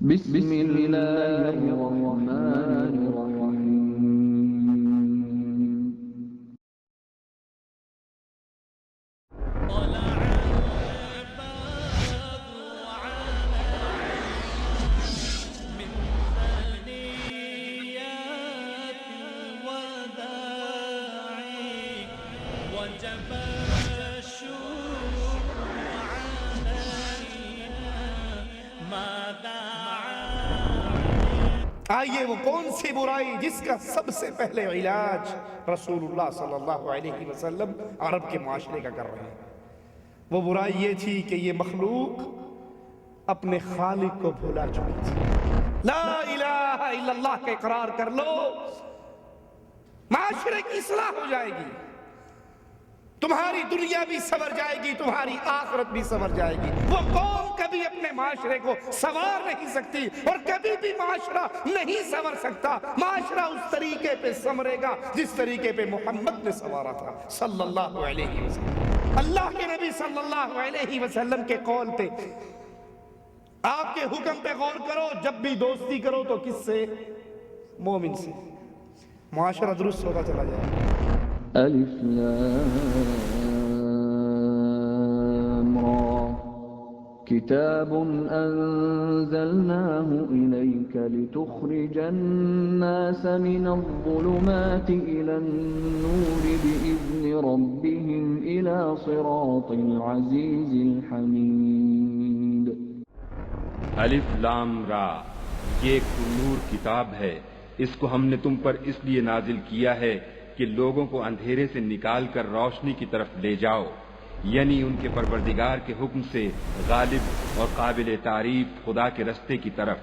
بسم الله الرحمن الرحيم. طلع البدر علينا من ثنيات الوداع وجب الشكر علينا ماذا آئیے وہ کون سی برائی جس کا سب سے پہلے علاج رسول اللہ صلی اللہ علیہ وسلم عرب کے معاشرے کا کر رہے ہیں۔ وہ برائی یہ تھی کہ یہ مخلوق اپنے خالق کو بھولا چکی تھی۔ لا الہ الا اللہ کا اقرار کر لو، معاشرے کی اصلاح ہو جائے گی، تمہاری دنیا بھی سنور جائے گی، تمہاری آخرت بھی سنور جائے گی۔ وہ قوم کبھی اپنے معاشرے کو سنوار نہیں سکتی اور کبھی بھی معاشرہ نہیں سنور سکتا۔ معاشرہ اس طریقے پہ سنورے گا جس طریقے پہ محمد نے سنوارا تھا صلی اللہ علیہ وسلم۔ اللہ کے نبی صلی اللہ علیہ وسلم کے قول پہ، آپ کے حکم پہ غور کرو، جب بھی دوستی کرو تو کس سے؟ مومن سے۔ معاشرہ درست ہوتا چلا جائے گا۔ ألف لام را كتاب أنزلناه إليك لتخرج الناس من الظلمات إلى النور بإذن ربهم إلى صراط العزيز الحميد۔ الف لام را، یہ ایک نور کتاب ہے، اس کو ہم نے تم پر اس لیے نازل کیا ہے کہ لوگوں کو اندھیرے سے نکال کر روشنی کی طرف لے جاؤ، یعنی ان کے پروردگار کے حکم سے غالب اور قابل تعریف خدا کے رستے کی طرف۔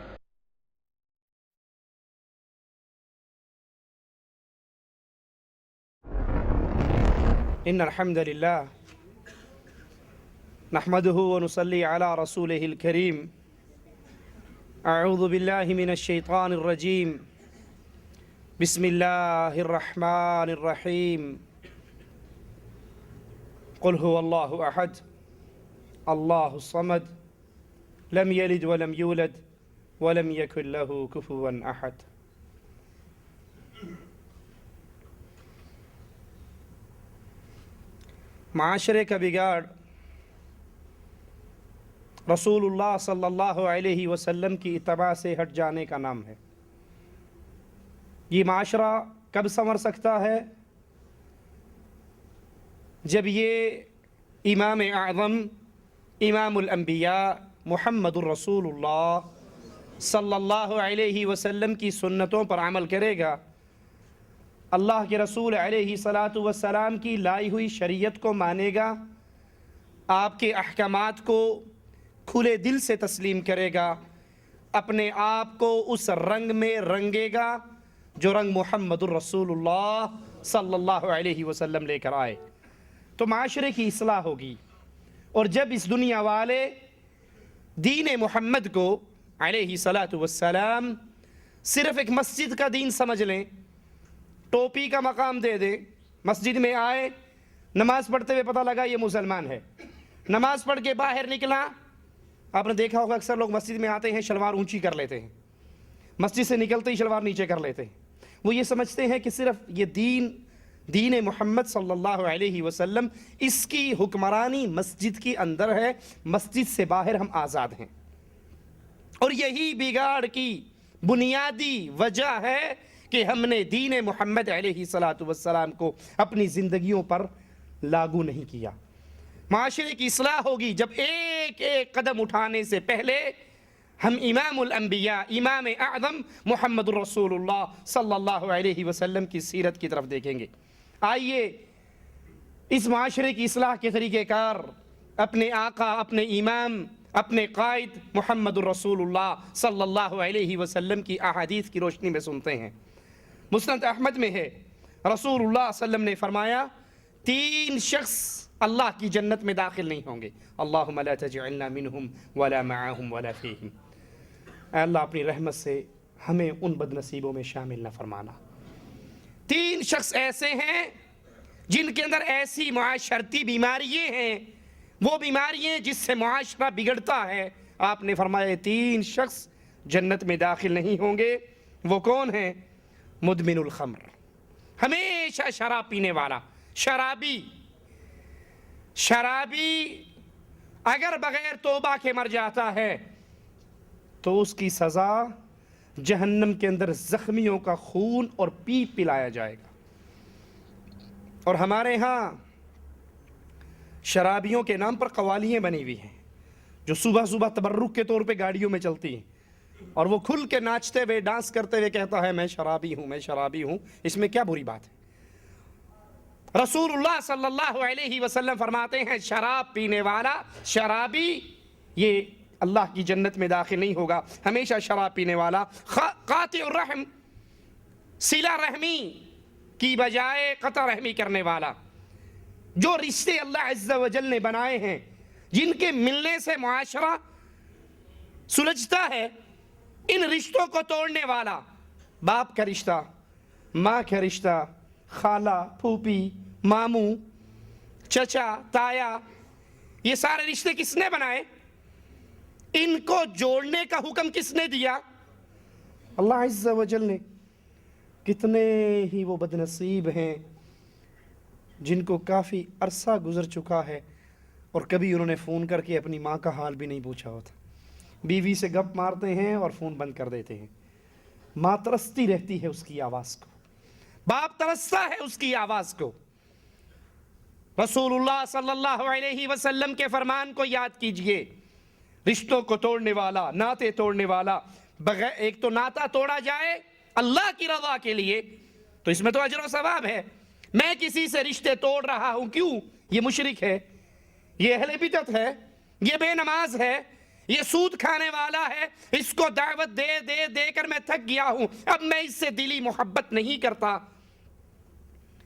ان الحمد للہ نحمده ونصلي على رسوله الكريم۔ اعوذ باللہ من الشیطان الرجیم، بسم اللہ الرحمن الرحیم۔ قل هو اللہ احد اللہ الصمد لم یلد ولم یولد ولم یکن له کفوا احد۔ معاشرے کا بگاڑ رسول اللہ صلی اللہ علیہ وسلم کی اتباع سے ہٹ جانے کا نام ہے۔ یہ معاشرہ کب سنور سکتا ہے؟ جب یہ امام اعظم، امام الانبیاء محمد الرسول اللہ صلی اللہ علیہ وسلم کی سنتوں پر عمل کرے گا، اللہ کے رسول علیہ السلام کی لائی ہوئی شریعت کو مانے گا، آپ کے احکامات کو کھلے دل سے تسلیم کرے گا، اپنے آپ کو اس رنگ میں رنگے گا جو رنگ محمد الرسول اللہ صلی اللہ علیہ وسلم لے کر آئے، تو معاشرے کی اصلاح ہوگی۔ اور جب اس دنیا والے دین محمد کو علیہ السلام صرف ایک مسجد کا دین سمجھ لیں، ٹوپی کا مقام دے دیں، مسجد میں آئے، نماز پڑھتے ہوئے پتہ لگا یہ مسلمان ہے، نماز پڑھ کے باہر نکلا، آپ نے دیکھا ہوگا اکثر لوگ مسجد میں آتے ہیں شلوار اونچی کر لیتے ہیں، مسجد سے نکلتے ہی شلوار نیچے کر لیتے ہیں۔ وہ یہ سمجھتے ہیں کہ صرف یہ دین محمد صلی اللہ علیہ وسلم، اس کی حکمرانی مسجد کے اندر ہے، مسجد سے باہر ہم آزاد ہیں۔ اور یہی بگاڑ کی بنیادی وجہ ہے کہ ہم نے دین محمد علیہ السلام کو اپنی زندگیوں پر لاگو نہیں کیا۔ معاشرے کی اصلاح ہوگی جب ایک ایک قدم اٹھانے سے پہلے ہم امام الانبیاء، امام اعظم محمد الرسول اللہ صلی اللہ علیہ وسلم کی سیرت کی طرف دیکھیں گے۔ آئیے اس معاشرے کی اصلاح کے طریقہ کار اپنے آقا، اپنے امام، اپنے قائد محمد الرسول اللہ صلی اللہ علیہ وسلم کی احادیث کی روشنی میں سنتے ہیں۔ مسند احمد میں ہے، رسول اللہ صلی اللہ علیہ وسلم نے فرمایا 3 شخص اللہ کی جنت میں داخل نہیں ہوں گے۔ اللہم لا تجعلنا منہم ولا معاہم ولا فیہم۔ اے اللہ اپنی رحمت سے ہمیں ان بدنصیبوں میں شامل نہ فرمانا۔ 3 شخص ایسے ہیں جن کے اندر ایسی معاشرتی بیماریاں ہیں، وہ بیماریاں جس سے معاشرہ بگڑتا ہے۔ آپ نے فرمایا 3 شخص جنت میں داخل نہیں ہوں گے وہ کون ہیں؟ مدمن الخمر، ہمیشہ شراب پینے والا، شرابی اگر بغیر توبہ کے مر جاتا ہے تو اس کی سزا جہنم کے اندر زخمیوں کا خون اور پیپ پلایا جائے گا۔ اور ہمارے ہاں شرابیوں کے نام پر قوالیاں بنی ہوئی ہیں جو صبح صبح تبرک کے طور پہ گاڑیوں میں چلتی ہیں، اور وہ کھل کے ناچتے ہوئے ڈانس کرتے ہوئے کہتا ہے میں شرابی ہوں۔ اس میں کیا بری بات ہے؟ رسول اللہ صلی اللہ علیہ وسلم فرماتے ہیں شراب پینے والا، شرابی، یہ اللہ کی جنت میں داخل نہیں ہوگا، ہمیشہ شراب پینے والا۔ قاطع الرحم، صلہ رحمی کی بجائے قطع رحمی کرنے والا، جو رشتے اللہ عز و جل نے بنائے ہیں، جن کے ملنے سے معاشرہ سلجھتا ہے، ان رشتوں کو توڑنے والا، باپ کا رشتہ، ماں کا رشتہ، خالہ، پھوپھی، ماموں، چچا، تایا، یہ سارے رشتے کس نے بنائے؟ ان کو جوڑنے کا حکم کس نے دیا؟ اللہ عز و جل نے۔ کتنے ہی وہ بدنصیب ہیں جن کو کافی عرصہ گزر چکا ہے اور کبھی انہوں نے فون کر کے اپنی ماں کا حال بھی نہیں پوچھا ہوتا، بیوی سے گپ مارتے ہیں اور فون بند کر دیتے ہیں، ماں ترستی رہتی ہے اس کی آواز کو، باپ ترستا ہے اس کی آواز کو۔ رسول اللہ صلی اللہ علیہ وسلم کے فرمان کو یاد کیجئے، رشتوں کو توڑنے والا، ناطے توڑنے والا، بغیر ایک تو ناطا توڑا جائے اللہ کی رضا کے لیے تو اس میں تو اجر و ثواب ہے۔ میں کسی سے رشتے توڑ رہا ہوں، کیوں؟ یہ مشرک ہے، یہ اہل بدعت ہے، یہ بے نماز ہے، یہ سود کھانے والا ہے، اس کو دعوت دے کر میں تھک گیا ہوں، اب میں اس سے دلی محبت نہیں کرتا۔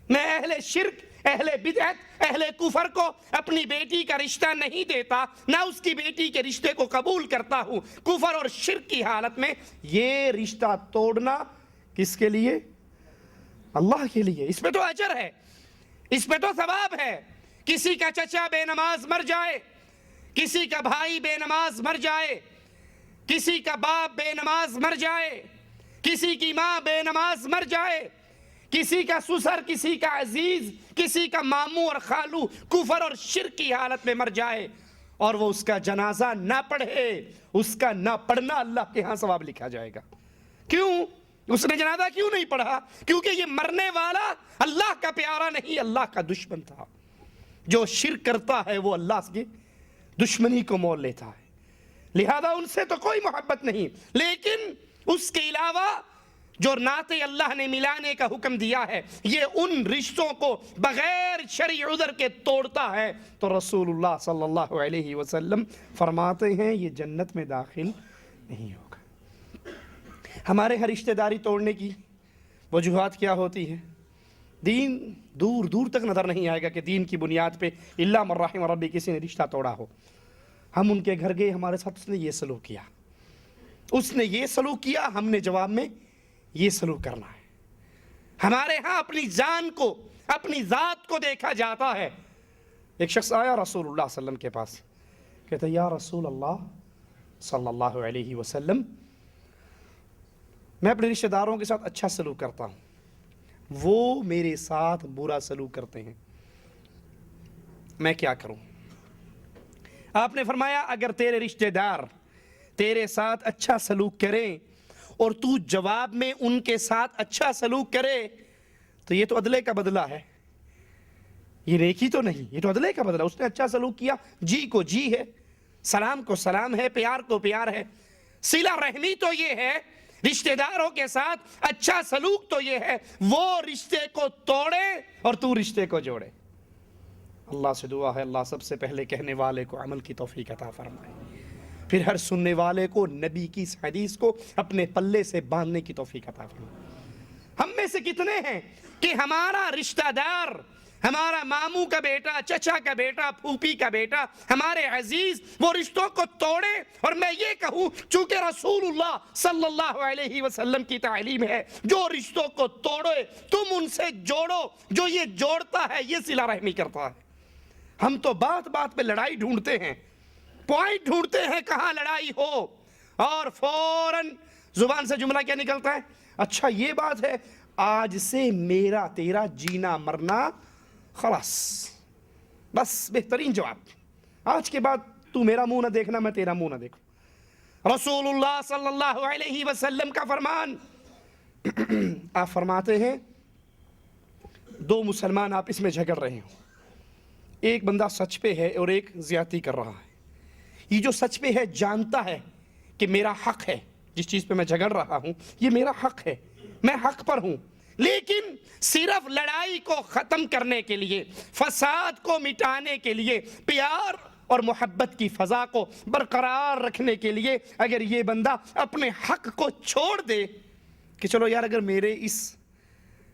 میں اہل شرک، اہل بدعت، اہل کفر کو اپنی بیٹی کا رشتہ نہیں دیتا، نہ اس کی بیٹی کے رشتے کو قبول کرتا ہوں۔ کفر اور شرک کی حالت میں یہ رشتہ توڑنا کس کے لیے؟ اللہ کے لیے۔ اس پہ تو اجر ہے، اس پہ تو ثواب ہے۔ کسی کا چچا بے نماز مر جائے، کسی کا بھائی بے نماز مر جائے، کسی کا باپ بے نماز مر جائے، کسی کی ماں بے نماز مر جائے، کسی کا سسر، کسی کا عزیز، کسی کا ماموں اور خالو کفر اور شرک کی حالت میں مر جائے اور وہ اس کا جنازہ نہ پڑھے، اس کا نہ پڑھنا اللہ کے ہاں ثواب لکھا جائے گا۔ کیوں؟ اس نے جنازہ کیوں نہیں پڑھا؟ کیونکہ یہ مرنے والا اللہ کا پیارا نہیں، اللہ کا دشمن تھا۔ جو شرک کرتا ہے وہ اللہ کی دشمنی کو مول لیتا ہے، لہذا ان سے تو کوئی محبت نہیں۔ لیکن اس کے علاوہ جو ناطے اللہ نے ملانے کا حکم دیا ہے، یہ ان رشتوں کو بغیر شرعی عذر کے توڑتا ہے تو رسول اللہ صلی اللہ علیہ وسلم فرماتے ہیں یہ جنت میں داخل نہیں ہوگا۔ ہمارے ہر رشتہ داری توڑنے کی وجوہات کیا ہوتی ہے؟ دین دور دور تک نظر نہیں آئے گا کہ دین کی بنیاد پہ الا من رحم ربی کسی نے رشتہ توڑا ہو۔ ہم ان کے گھر گئے، ہمارے ساتھ اس نے یہ سلوک کیا، اس نے یہ سلوک کیا، ہم نے جواب میں یہ سلوک کرنا ہے۔ ہمارے ہاں اپنی جان کو، اپنی ذات کو دیکھا جاتا ہے۔ ایک شخص آیا رسول اللہ صلی اللہ علیہ وسلم کے پاس، کہتا یا رسول اللہ صلی اللہ علیہ وسلم، میں اپنے رشتہ داروں کے ساتھ اچھا سلوک کرتا ہوں، وہ میرے ساتھ برا سلوک کرتے ہیں، میں کیا کروں؟ آپ نے فرمایا اگر تیرے رشتہ دار تیرے ساتھ اچھا سلوک کریں اور تو جواب میں ان کے ساتھ اچھا سلوک کرے تو یہ تو عدلے کا بدلہ ہے، یہ نیکی تو نہیں، یہ تو عدلے کا بدلہ۔ اس نے اچھا سلوک کیا، جی کو جی ہے، سلام کو سلام ہے، پیار کو پیار ہے۔ صلہ رحمی تو یہ ہے، رشتہ داروں کے ساتھ اچھا سلوک تو یہ ہے، وہ رشتے کو توڑے اور تو رشتے کو جوڑے۔ اللہ سے دعا ہے اللہ سب سے پہلے کہنے والے کو عمل کی توفیق عطا فرمائے، پھر ہر سننے والے کو نبی کی اس حدیث کو اپنے پلے سے باندھنے کی توفیق عطا فرمائے۔ ہم میں سے کتنے ہیں کہ ہمارا رشتہ دار، ہمارا ماموں کا بیٹا، چچا کا بیٹا، پھوپھی کا بیٹا، ہمارے عزیز وہ رشتوں کو توڑے اور میں یہ کہوں چونکہ رسول اللہ صلی اللہ علیہ وسلم کی تعلیم ہے جو رشتوں کو توڑے تم ان سے جوڑو، جو یہ جوڑتا ہے یہ صلہ رحمی کرتا ہے۔ ہم تو بات بات پہ لڑائی ڈھونڈتے ہیں، پوائنٹ ڈھونڈتے ہیں کہاں لڑائی ہو، اور فوراً زبان سے جملہ کیا نکلتا ہے؟ اچھا یہ بات ہے، آج سے میرا تیرا جینا مرنا خلاص، بس بہترین جواب، آج کے بعد تو میرا منہ نہ دیکھنا، میں تیرا منہ نہ دیکھوں۔ رسول اللہ صلی اللہ علیہ وسلم کا فرمان، آپ فرماتے ہیں دو مسلمان آپس میں جھگڑ رہے ہوں، ایک بندہ سچ پہ ہے اور ایک زیادتی کر رہا ہے، یہ جو سچ پہ ہے جانتا ہے کہ میرا حق ہے، جس چیز پہ میں جھگڑ رہا ہوں یہ میرا حق ہے، میں حق پر ہوں، لیکن صرف لڑائی کو ختم کرنے کے لیے، فساد کو مٹانے کے لیے، پیار اور محبت کی فضا کو برقرار رکھنے کے لیے اگر یہ بندہ اپنے حق کو چھوڑ دے کہ چلو یار اگر میرے اس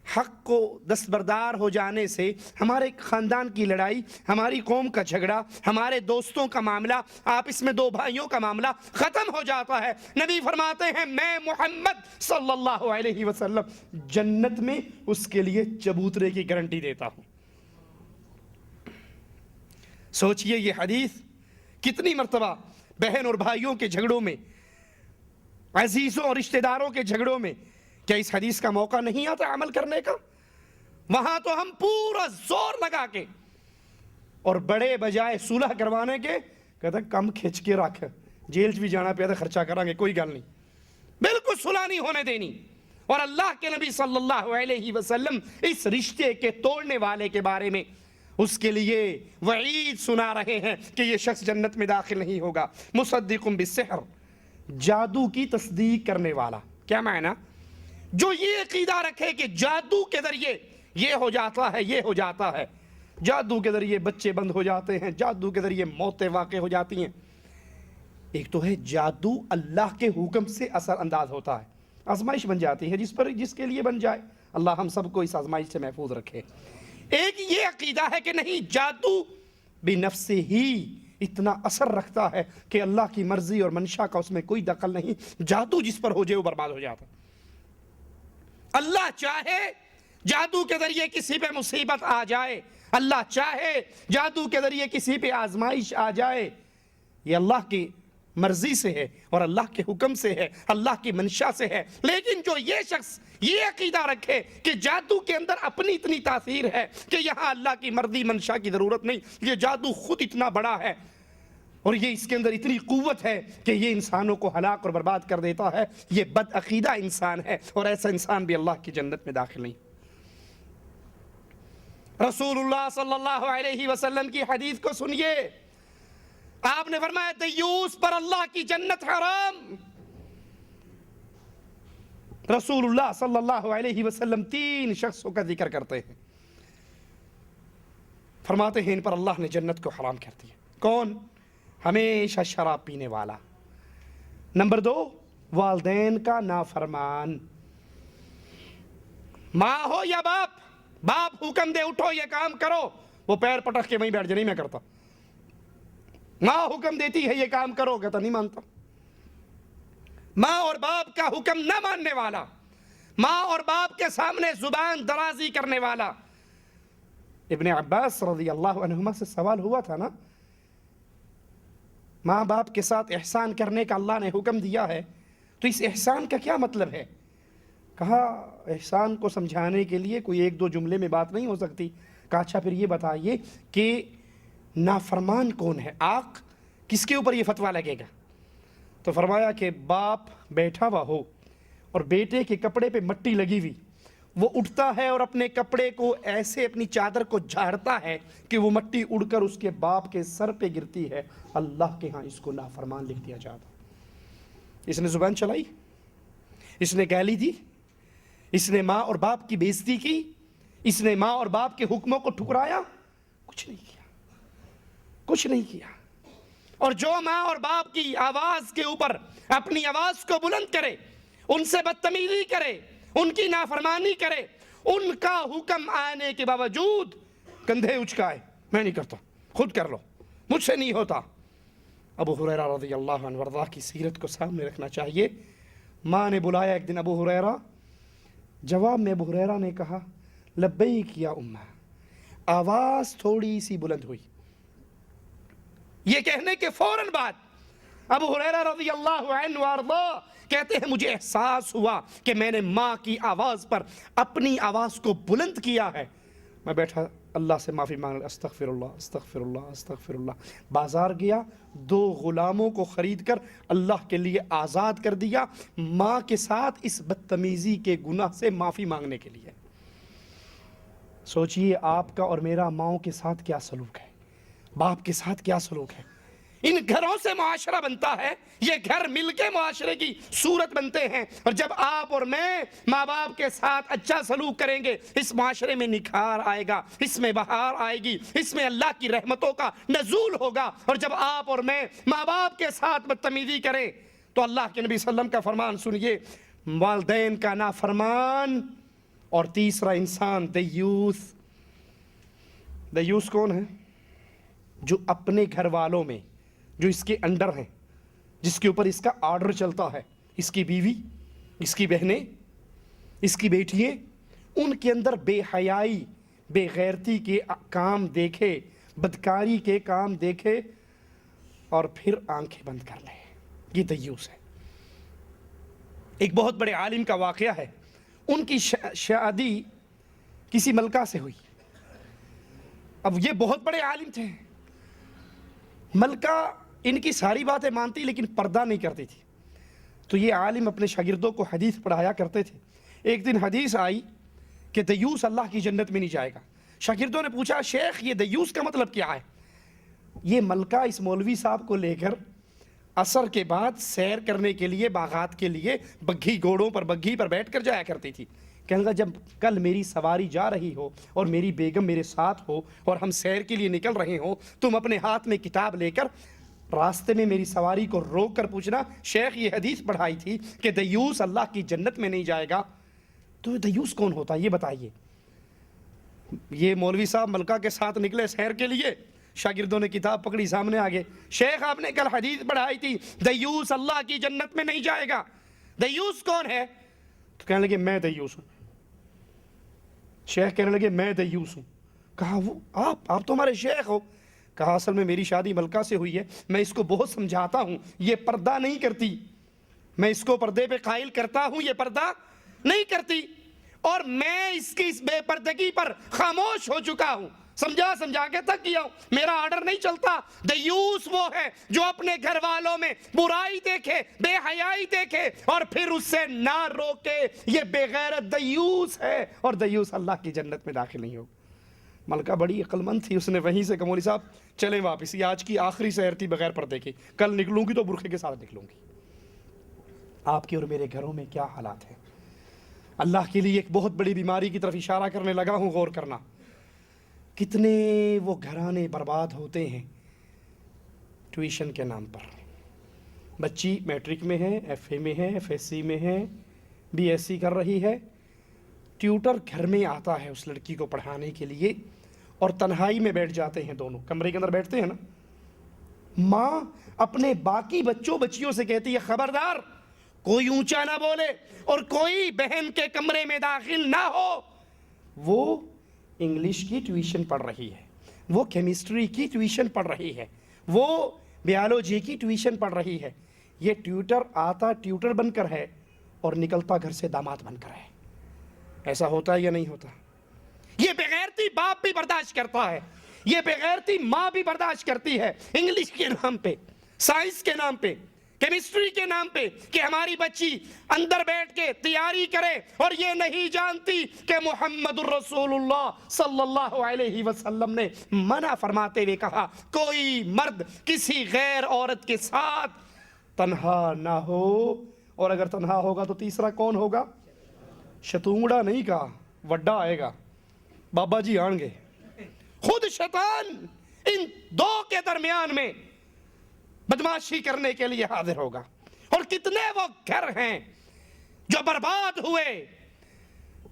حق کو دستبردار ہو جانے سے ہمارے خاندان کی لڑائی، ہماری قوم کا جھگڑا، ہمارے دوستوں کا معاملہ، آپس میں دو بھائیوں کا معاملہ ختم ہو جاتا ہے، نبی فرماتے ہیں میں محمد صلی اللہ علیہ وسلم جنت میں اس کے لیے چبوترے کی گارنٹی دیتا ہوں۔ سوچئے یہ حدیث کتنی مرتبہ بہن اور بھائیوں کے جھگڑوں میں، عزیزوں اور رشتہ داروں کے جھگڑوں میں، کیا اس حدیث کا موقع نہیں آتا عمل کرنے کا؟ وہاں تو ہم پورا زور لگا کے اور بڑے بجائے صلح کروانے کے کہتے ہیں کم کھچ کے رکھ، جیل بھی جانا پیا تو خرچہ کریں گے، کوئی گل نہیں، بالکل صلح نہیں ہونے دینی۔ اور اللہ کے نبی صلی اللہ علیہ وسلم اس رشتے کے توڑنے والے کے بارے میں اس کے لیے وعید سنا رہے ہیں کہ یہ شخص جنت میں داخل نہیں ہوگا۔ مصدق بالسحر، جادو کی تصدیق کرنے والا، کیا معنی؟ جو یہ عقیدہ رکھے کہ جادو کے ذریعے یہ ہو جاتا ہے، یہ ہو جاتا ہے، جادو کے ذریعے بچے بند ہو جاتے ہیں، جادو کے ذریعے موتیں واقع ہو جاتی ہیں۔ ایک تو ہے جادو اللہ کے حکم سے اثر انداز ہوتا ہے، آزمائش بن جاتی ہے جس کے لیے بن جائے، اللہ ہم سب کو اس آزمائش سے محفوظ رکھے۔ ایک یہ عقیدہ ہے کہ نہیں، جادو بنفس ہی اتنا اثر رکھتا ہے کہ اللہ کی مرضی اور منشا کا اس میں کوئی دخل نہیں، جادو جس پر ہو جائے وہ برباد ہو جاتا۔ اللہ چاہے جادو کے ذریعے کسی پہ مصیبت آ جائے، اللہ چاہے جادو کے ذریعے کسی پہ آزمائش آ جائے، یہ اللہ کی مرضی سے ہے اور اللہ کے حکم سے ہے، اللہ کی منشا سے ہے۔ لیکن جو یہ شخص یہ عقیدہ رکھے کہ جادو کے اندر اپنی اتنی تاثیر ہے کہ یہاں اللہ کی مرضی منشا کی ضرورت نہیں، یہ جادو خود اتنا بڑا ہے اور یہ اس کے اندر اتنی قوت ہے کہ یہ انسانوں کو ہلاک اور برباد کر دیتا ہے، یہ بد عقیدہ انسان ہے اور ایسا انسان بھی اللہ کی جنت میں داخل نہیں۔ رسول اللہ صلی اللہ علیہ وسلم کی حدیث کو سنیے، آپ نے فرمایا دیوس پر اللہ کی جنت حرام۔ رسول اللہ صلی اللہ علیہ وسلم 3 شخصوں کا ذکر کرتے ہیں، فرماتے ہیں ان پر اللہ نے جنت کو حرام کر دیا۔ کون؟ ہمیشہ شراب پینے والا، نمبر 2 والدین کا نافرمان، ماں ہو یا باپ، باپ حکم دے اٹھو یہ کام کرو، وہ پیر پٹک کے وہیں بیٹھ جائے نہیں میں کرتا، ماں حکم دیتی ہے یہ کام کرو، کہتا نہیں مانتا۔ ماں اور باپ کا حکم نہ ماننے والا، ماں اور باپ کے سامنے زبان درازی کرنے والا۔ ابن عباس رضی اللہ عنہما سے سوال ہوا تھا نا، ماں باپ کے ساتھ احسان کرنے کا اللہ نے حکم دیا ہے تو اس احسان کا کیا مطلب ہے؟ کہا احسان کو سمجھانے کے لیے کوئی 1-2 جملے میں بات نہیں ہو سکتی۔ کہا اچھا پھر یہ بتائیے کہ نافرمان کون ہے؟ آق کس کے اوپر یہ فتویٰ لگے گا؟ تو فرمایا کہ باپ بیٹھا ہوا ہو اور بیٹے کے کپڑے پہ مٹی لگی ہوئی، وہ اٹھتا ہے اور اپنے کپڑے کو ایسے اپنی چادر کو جھاڑتا ہے کہ وہ مٹی اڑ کر اس کے باپ کے سر پہ گرتی ہے، اللہ کے ہاں اس کو نافرمان لکھ دیا جاتا۔ اس نے زبان چلائی، اس نے گالی دی، اس نے ماں اور باپ کی بے عزتی کی، اس نے ماں اور باپ کے حکموں کو ٹھکرایا، کچھ نہیں کیا، کچھ نہیں کیا۔ اور جو ماں اور باپ کی آواز کے اوپر اپنی آواز کو بلند کرے، ان سے بدتمیزی کرے، ان کی نافرمانی کرے، ان کا حکم آنے کے باوجود کندھے اچکائے، میں نہیں کرتا، خود کر لو، مجھ سے نہیں ہوتا۔ ابو ہریرہ رضی اللہ عنہ وارضاہ کی سیرت کو سامنے رکھنا چاہیے۔ ماں نے بلایا ایک دن ابو ہریرہ، جواب میں ابو ہریرہ نے کہا لبیک یا امہ، آواز تھوڑی سی بلند ہوئی، یہ کہنے کے فوراً بعد ابو ہریرہ رضی اللہ عنہ وارضا کہتے ہیں مجھے احساس ہوا کہ میں نے ماں کی آواز پر اپنی آواز کو بلند کیا ہے. میں بیٹھا اللہ سے معافی مانگ رہا, استغفر اللہ استغفر اللہ استغفر اللہ. بازار گیا, 2 غلاموں کو خرید کر اللہ کے لیے آزاد کر دیا, ماں کے ساتھ اس بدتمیزی کے گناہ سے معافی مانگنے کے لیے. سوچئے آپ کا اور میرا ماؤں کے ساتھ کیا سلوک ہے, باپ کے ساتھ کیا سلوک ہے. ان گھروں سے معاشرہ بنتا ہے, یہ گھر مل کے معاشرے کی صورت بنتے ہیں, اور جب آپ اور میں ماں باپ کے ساتھ اچھا سلوک کریں گے اس معاشرے میں نکھار آئے گا, اس میں بہار آئے گی, اس میں اللہ کی رحمتوں کا نزول ہوگا. اور جب آپ اور میں ماں باپ کے ساتھ بدتمیزی کریں تو اللہ کے نبی صلی اللہ علیہ وسلم کا فرمان سنیے, والدین کا نافرمان, اور تیسرا انسان دیوس. دیوس کون ہے؟ جو اپنے گھر والوں میں, جو اس کے انڈر ہیں, جس کے اوپر اس کا آرڈر چلتا ہے, اس کی بیوی, اس کی بہنیں, اس کی بیٹیاں, ان کے اندر بے حیائی بے غیرتی کے کام دیکھے, بدکاری کے کام دیکھے اور پھر آنکھیں بند کر لے. یہ دیوس ہے. ایک بہت بڑے عالم کا واقعہ ہے, ان کی شادی کسی ملکہ سے ہوئی. اب یہ بہت بڑے عالم تھے, ملکہ ان کی ساری باتیں مانتی لیکن پردہ نہیں کرتی تھی. تو یہ عالم اپنے شاگردوں کو حدیث پڑھایا کرتے تھے. ایک دن حدیث آئی کہ دیوس اللہ کی جنت میں نہیں جائے گا. شاگردوں نے پوچھا, شیخ یہ دیوس کا مطلب کیا ہے؟ یہ ملکہ اس مولوی صاحب کو لے کر عصر کے بعد سیر کرنے کے لیے باغات کے لیے بگھی گھوڑوں پر, بگھی پر بیٹھ کر جایا کرتی تھی. کہنے لگا جب کل میری سواری جا رہی ہو اور میری بیگم میرے ساتھ ہو اور ہم سیر کے لیے نکل رہے ہوں, تم اپنے ہاتھ میں کتاب لے کر راستے میں میری سواری کو روک کر پوچھنا, شیخ یہ حدیث پڑھائی تھی کہ دیوس اللہ کی جنت میں نہیں جائے گا, تو دیوس کون ہوتا ہے یہ بتائیے. یہ مولوی صاحب ملکہ کے ساتھ نکلے سیر کے لیے, شاگردوں نے کتاب پکڑی, سامنے آگے, شیخ آپ نے کل حدیث پڑھائی تھی دیوس اللہ کی جنت میں نہیں جائے گا, دیوس کون ہے؟ تو کہنے لگے میں دیوس ہوں. شیخ کہنے لگے میں دیوس ہوں. کہا وہ آپ تو ہمارے شیخ ہو. کہا اصل میں میری شادی ملکہ سے ہوئی ہے, میں اس کو بہت سمجھاتا ہوں, یہ پردہ نہیں کرتی, میں اس کو پردے پہ قائل کرتا ہوں, یہ پردہ نہیں کرتی, اور میں اس کی اس بے پردگی پر خاموش ہو چکا ہوں, سمجھا کے تھک گیا ہوں, میرا آرڈر نہیں چلتا. دیوس وہ ہے جو اپنے گھر والوں میں برائی دیکھے, بے حیائی دیکھے اور پھر اس سے نہ روکے, یہ بے غیرت دیوس ہے, اور دیوس اللہ کی جنت میں داخل نہیں ہوگا. ملکہ بڑی عقل مند تھی, اس نے وہیں سے کہا مولوی صاحب چلیں واپس, یہ آج کی آخری سیر تھی بغیر پردے کی, کل نکلوں گی تو برقعے کے ساتھ نکلوں گی. آپ کے اور میرے گھروں میں کیا حالات ہیں. اللہ کے لیے ایک بہت بڑی بیماری کی طرف اشارہ کرنے لگا ہوں, غور کرنا. کتنے وہ گھرانے برباد ہوتے ہیں ٹیوشن کے نام پر. بچی میٹرک میں ہے, ایف اے میں ہے, ایف ایس سی میں ہے, بی ایس سی کر رہی ہے, ٹیوٹر گھر میں آتا ہے اس لڑکی کو پڑھانے کے لیے, اور تنہائی میں بیٹھ جاتے ہیں, دونوں کمرے کے اندر بیٹھتے ہیں نا. ماں اپنے باقی بچوں بچیوں سے کہتی ہے خبردار کوئی اونچا نہ بولے اور کوئی بہن کے کمرے میں داخل نہ ہو. وہ انگلش کی ٹیوشن پڑھ رہی ہے, وہ کیمسٹری کی ٹیوشن پڑھ رہی ہے, وہ بیالوجی کی ٹیوشن پڑھ رہی ہے. یہ ٹیوٹر آتا ٹیوٹر بن کر ہے اور نکلتا گھر سے داماد بن کر ہے. ایسا ہوتا ہے یا نہیں ہوتا؟ یہ بغیرتی باپ بھی برداشت کرتا ہے, یہ بغیرتی ماں بھی برداشت کرتی ہے, انگلش کے نام پہ, سائنس کے نام پہ, کیمسٹری کے نام پہ, کہ ہماری بچی اندر بیٹھ کے تیاری کرے اور یہ نہیں جانتی کہ محمد الرسول اللہ صلی اللہ علیہ وسلم نے منع فرماتے ہوئے کہا کوئی مرد کسی غیر عورت کے ساتھ تنہا نہ ہو, اور اگر تنہا ہوگا تو تیسرا کون ہوگا؟ شتونگڑا نہیں کہا, وڈا آئے گا, بابا جی آن گے. خود شیطان ان دو کے درمیان میں بدماشی کرنے کے لیے حاضر ہوگا. اور کتنے وہ گھر ہیں جو برباد ہوئے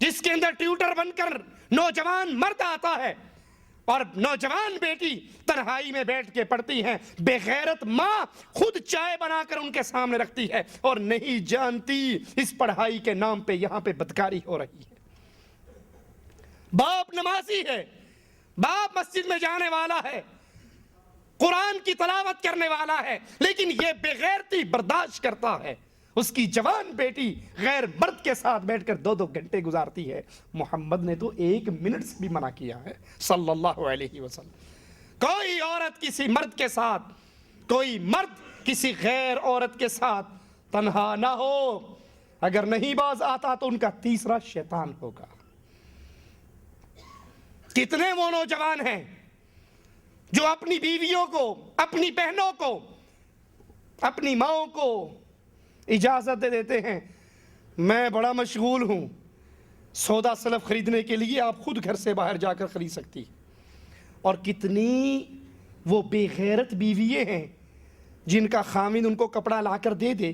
جس کے اندر ٹیوٹر بن کر نوجوان مرد آتا ہے اور نوجوان بیٹی تنہائی میں بیٹھ کے پڑھتی ہیں. بے غیرت ماں خود چائے بنا کر ان کے سامنے رکھتی ہے اور نہیں جانتی اس پڑھائی کے نام پہ یہاں پہ بدکاری ہو رہی ہے. باپ نمازی ہے, باپ مسجد میں جانے والا ہے, قرآن کی تلاوت کرنے والا ہے، لیکن یہ بے غیرتی برداشت کرتا ہے، اس کی جوان بیٹی غیر مرد کے ساتھ بیٹھ کر 2 گھنٹے گزارتی ہے۔ محمد نے تو 1 منٹ سے بھی منع کیا ہے صلی اللہ علیہ وسلم۔ کوئی عورت کسی مرد کے ساتھ، کوئی مرد کسی غیر عورت کے ساتھ تنہا نہ ہو، اگر نہیں باز آتا تو ان کا تیسرا شیطان ہوگا۔ کتنے وہ نوجوان ہیں جو اپنی بیویوں کو، اپنی بہنوں کو، اپنی ماؤں کو اجازت دے دیتے ہیں، میں بڑا مشغول ہوں، سودا سلف خریدنے کے لیے آپ خود گھر سے باہر جا کر خرید سکتی۔ اور کتنی وہ بے غیرت بیوییں ہیں جن کا خامن ان کو کپڑا لا کر دے دے،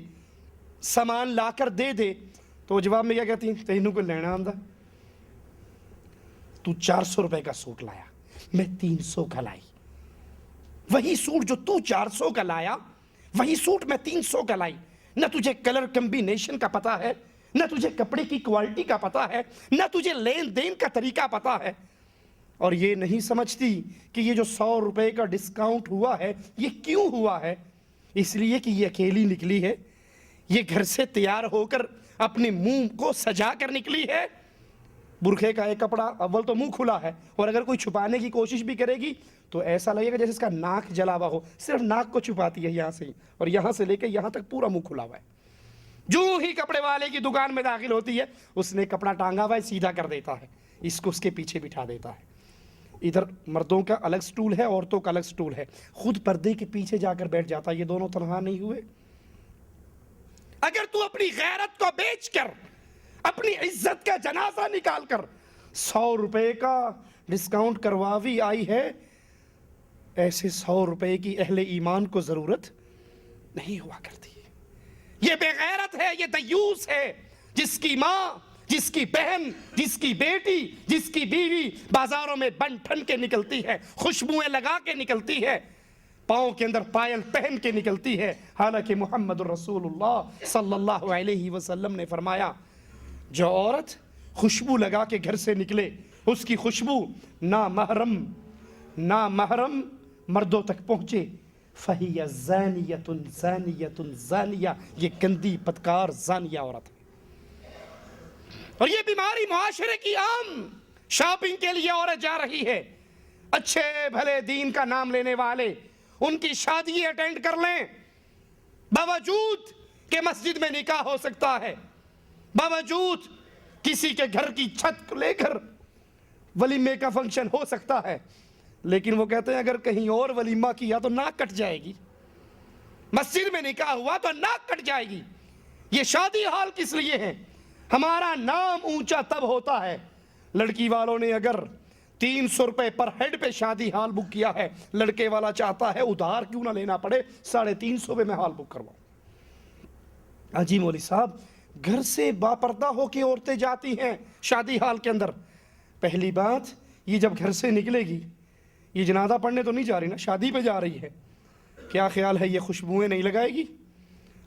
سامان لا کر دے دے، تو وہ جواب میں کیا کہتی ہیں؟ تینوں کو لینا آندہ، تو 400 روپے کا سوٹ لایا، میں 300 کا لائی، وہی سوٹ جو تو 400 کا لایا وہی سوٹ میں 300 کا لائی، نہ تجھے کلر کمبینیشن کا پتا ہے، نہ تجھے کپڑے کی کوالٹی کا پتا ہے، نہ تجھے لین دین کا طریقہ پتا ہے، اور یہ نہیں سمجھتی کہ یہ جو 100 روپے کا ڈسکاؤنٹ ہوا ہے یہ کیوں ہوا ہے؟ اس لیے کہ یہ اکیلی نکلی ہے، یہ گھر سے تیار ہو کر اپنے منہ کو سجا کر نکلی ہے۔ برقعے کا ایک کپڑا اول تو منہ کھلا ہے، اور اگر کوئی چھپانے کی کوشش بھی کرے گی تو ایسا لگے گا جیسے اس کا ناک جلا ہوا ہو، صرف ناک کو چھپاتی ہے یہاں سے ہی، اور یہاں سے لے کے یہاں تک پورا منہ کھلا ہوا ہے۔ جو ہی کپڑے والے کی دکان میں داخل ہوتی ہے اس نے کپڑا ٹانگا ہوا ہے، سیدھا کر دیتا ہے، اس کو اس کے پیچھے بٹھا دیتا ہے۔ ادھر مردوں کا الگ سٹول ہے، عورتوں کا الگ سٹول ہے، خود پردے کے پیچھے جا کر بیٹھ جاتا ہے۔ یہ دونوں تنہا نہیں ہوئے؟ اگر تو اپنی غیرت کو بیچ کر، اپنی عزت کا جنازہ نکال کر 100 روپے کا ڈسکاؤنٹ کرواوی آئی ہے، ایسے 100 روپے کی اہل ایمان کو ضرورت نہیں ہوا کرتی۔ یہ بے غیرت ہے، یہ دیوس ہے، جس کی ماں، جس کی بہن، جس کی بیٹی، جس کی بیوی بازاروں میں بن ٹھن کے نکلتی ہے، خوشبوئیں لگا کے نکلتی ہے، پاؤں کے اندر پائل پہن کے نکلتی ہے، حالانکہ محمد رسول اللہ صلی اللہ علیہ وسلم نے فرمایا جو عورت خوشبو لگا کے گھر سے نکلے، اس کی خوشبو نامحرم مردوں تک پہنچے، فَهِيَ زَانِيَةٌ زَانِيَةٌ زَانِيَةٌ، یہ گندی بدکار زانیہ عورت ہے۔ اور یہ بیماری معاشرے کی عام، شاپنگ کے لیے عورت جا رہی ہے، اچھے بھلے دین کا نام لینے والے ان کی شادی اٹینڈ کر لیں، باوجود کہ مسجد میں نکاح ہو سکتا ہے، باوجود کسی کے گھر کی چھت لے کر ولیمے کا فنکشن ہو سکتا ہے، لیکن وہ کہتے ہیں اگر کہیں اور ولیمہ کیا تو ناک کٹ جائے گی، مسجد میں نکاح ہوا تو ناک کٹ جائے گی۔ یہ شادی ہال کس لیے ہے؟ ہمارا نام اونچا تب ہوتا ہے، لڑکی والوں نے اگر 300 روپے پر ہیڈ پہ شادی ہال بک کیا ہے، لڑکے والا چاہتا ہے ادھار کیوں نہ لینا پڑے، 350 پہ میں ہال بک کرواؤں۔ جی مولوی صاحب، گھر سے باپردہ ہو کے عورتیں جاتی ہیں شادی ہال کے اندر، پہلی بات یہ جب گھر سے نکلے گی، یہ جنازہ پڑھنے تو نہیں جا رہی نا، شادی پہ جا رہی ہے، کیا خیال ہے یہ خوشبوئیں نہیں لگائے گی؟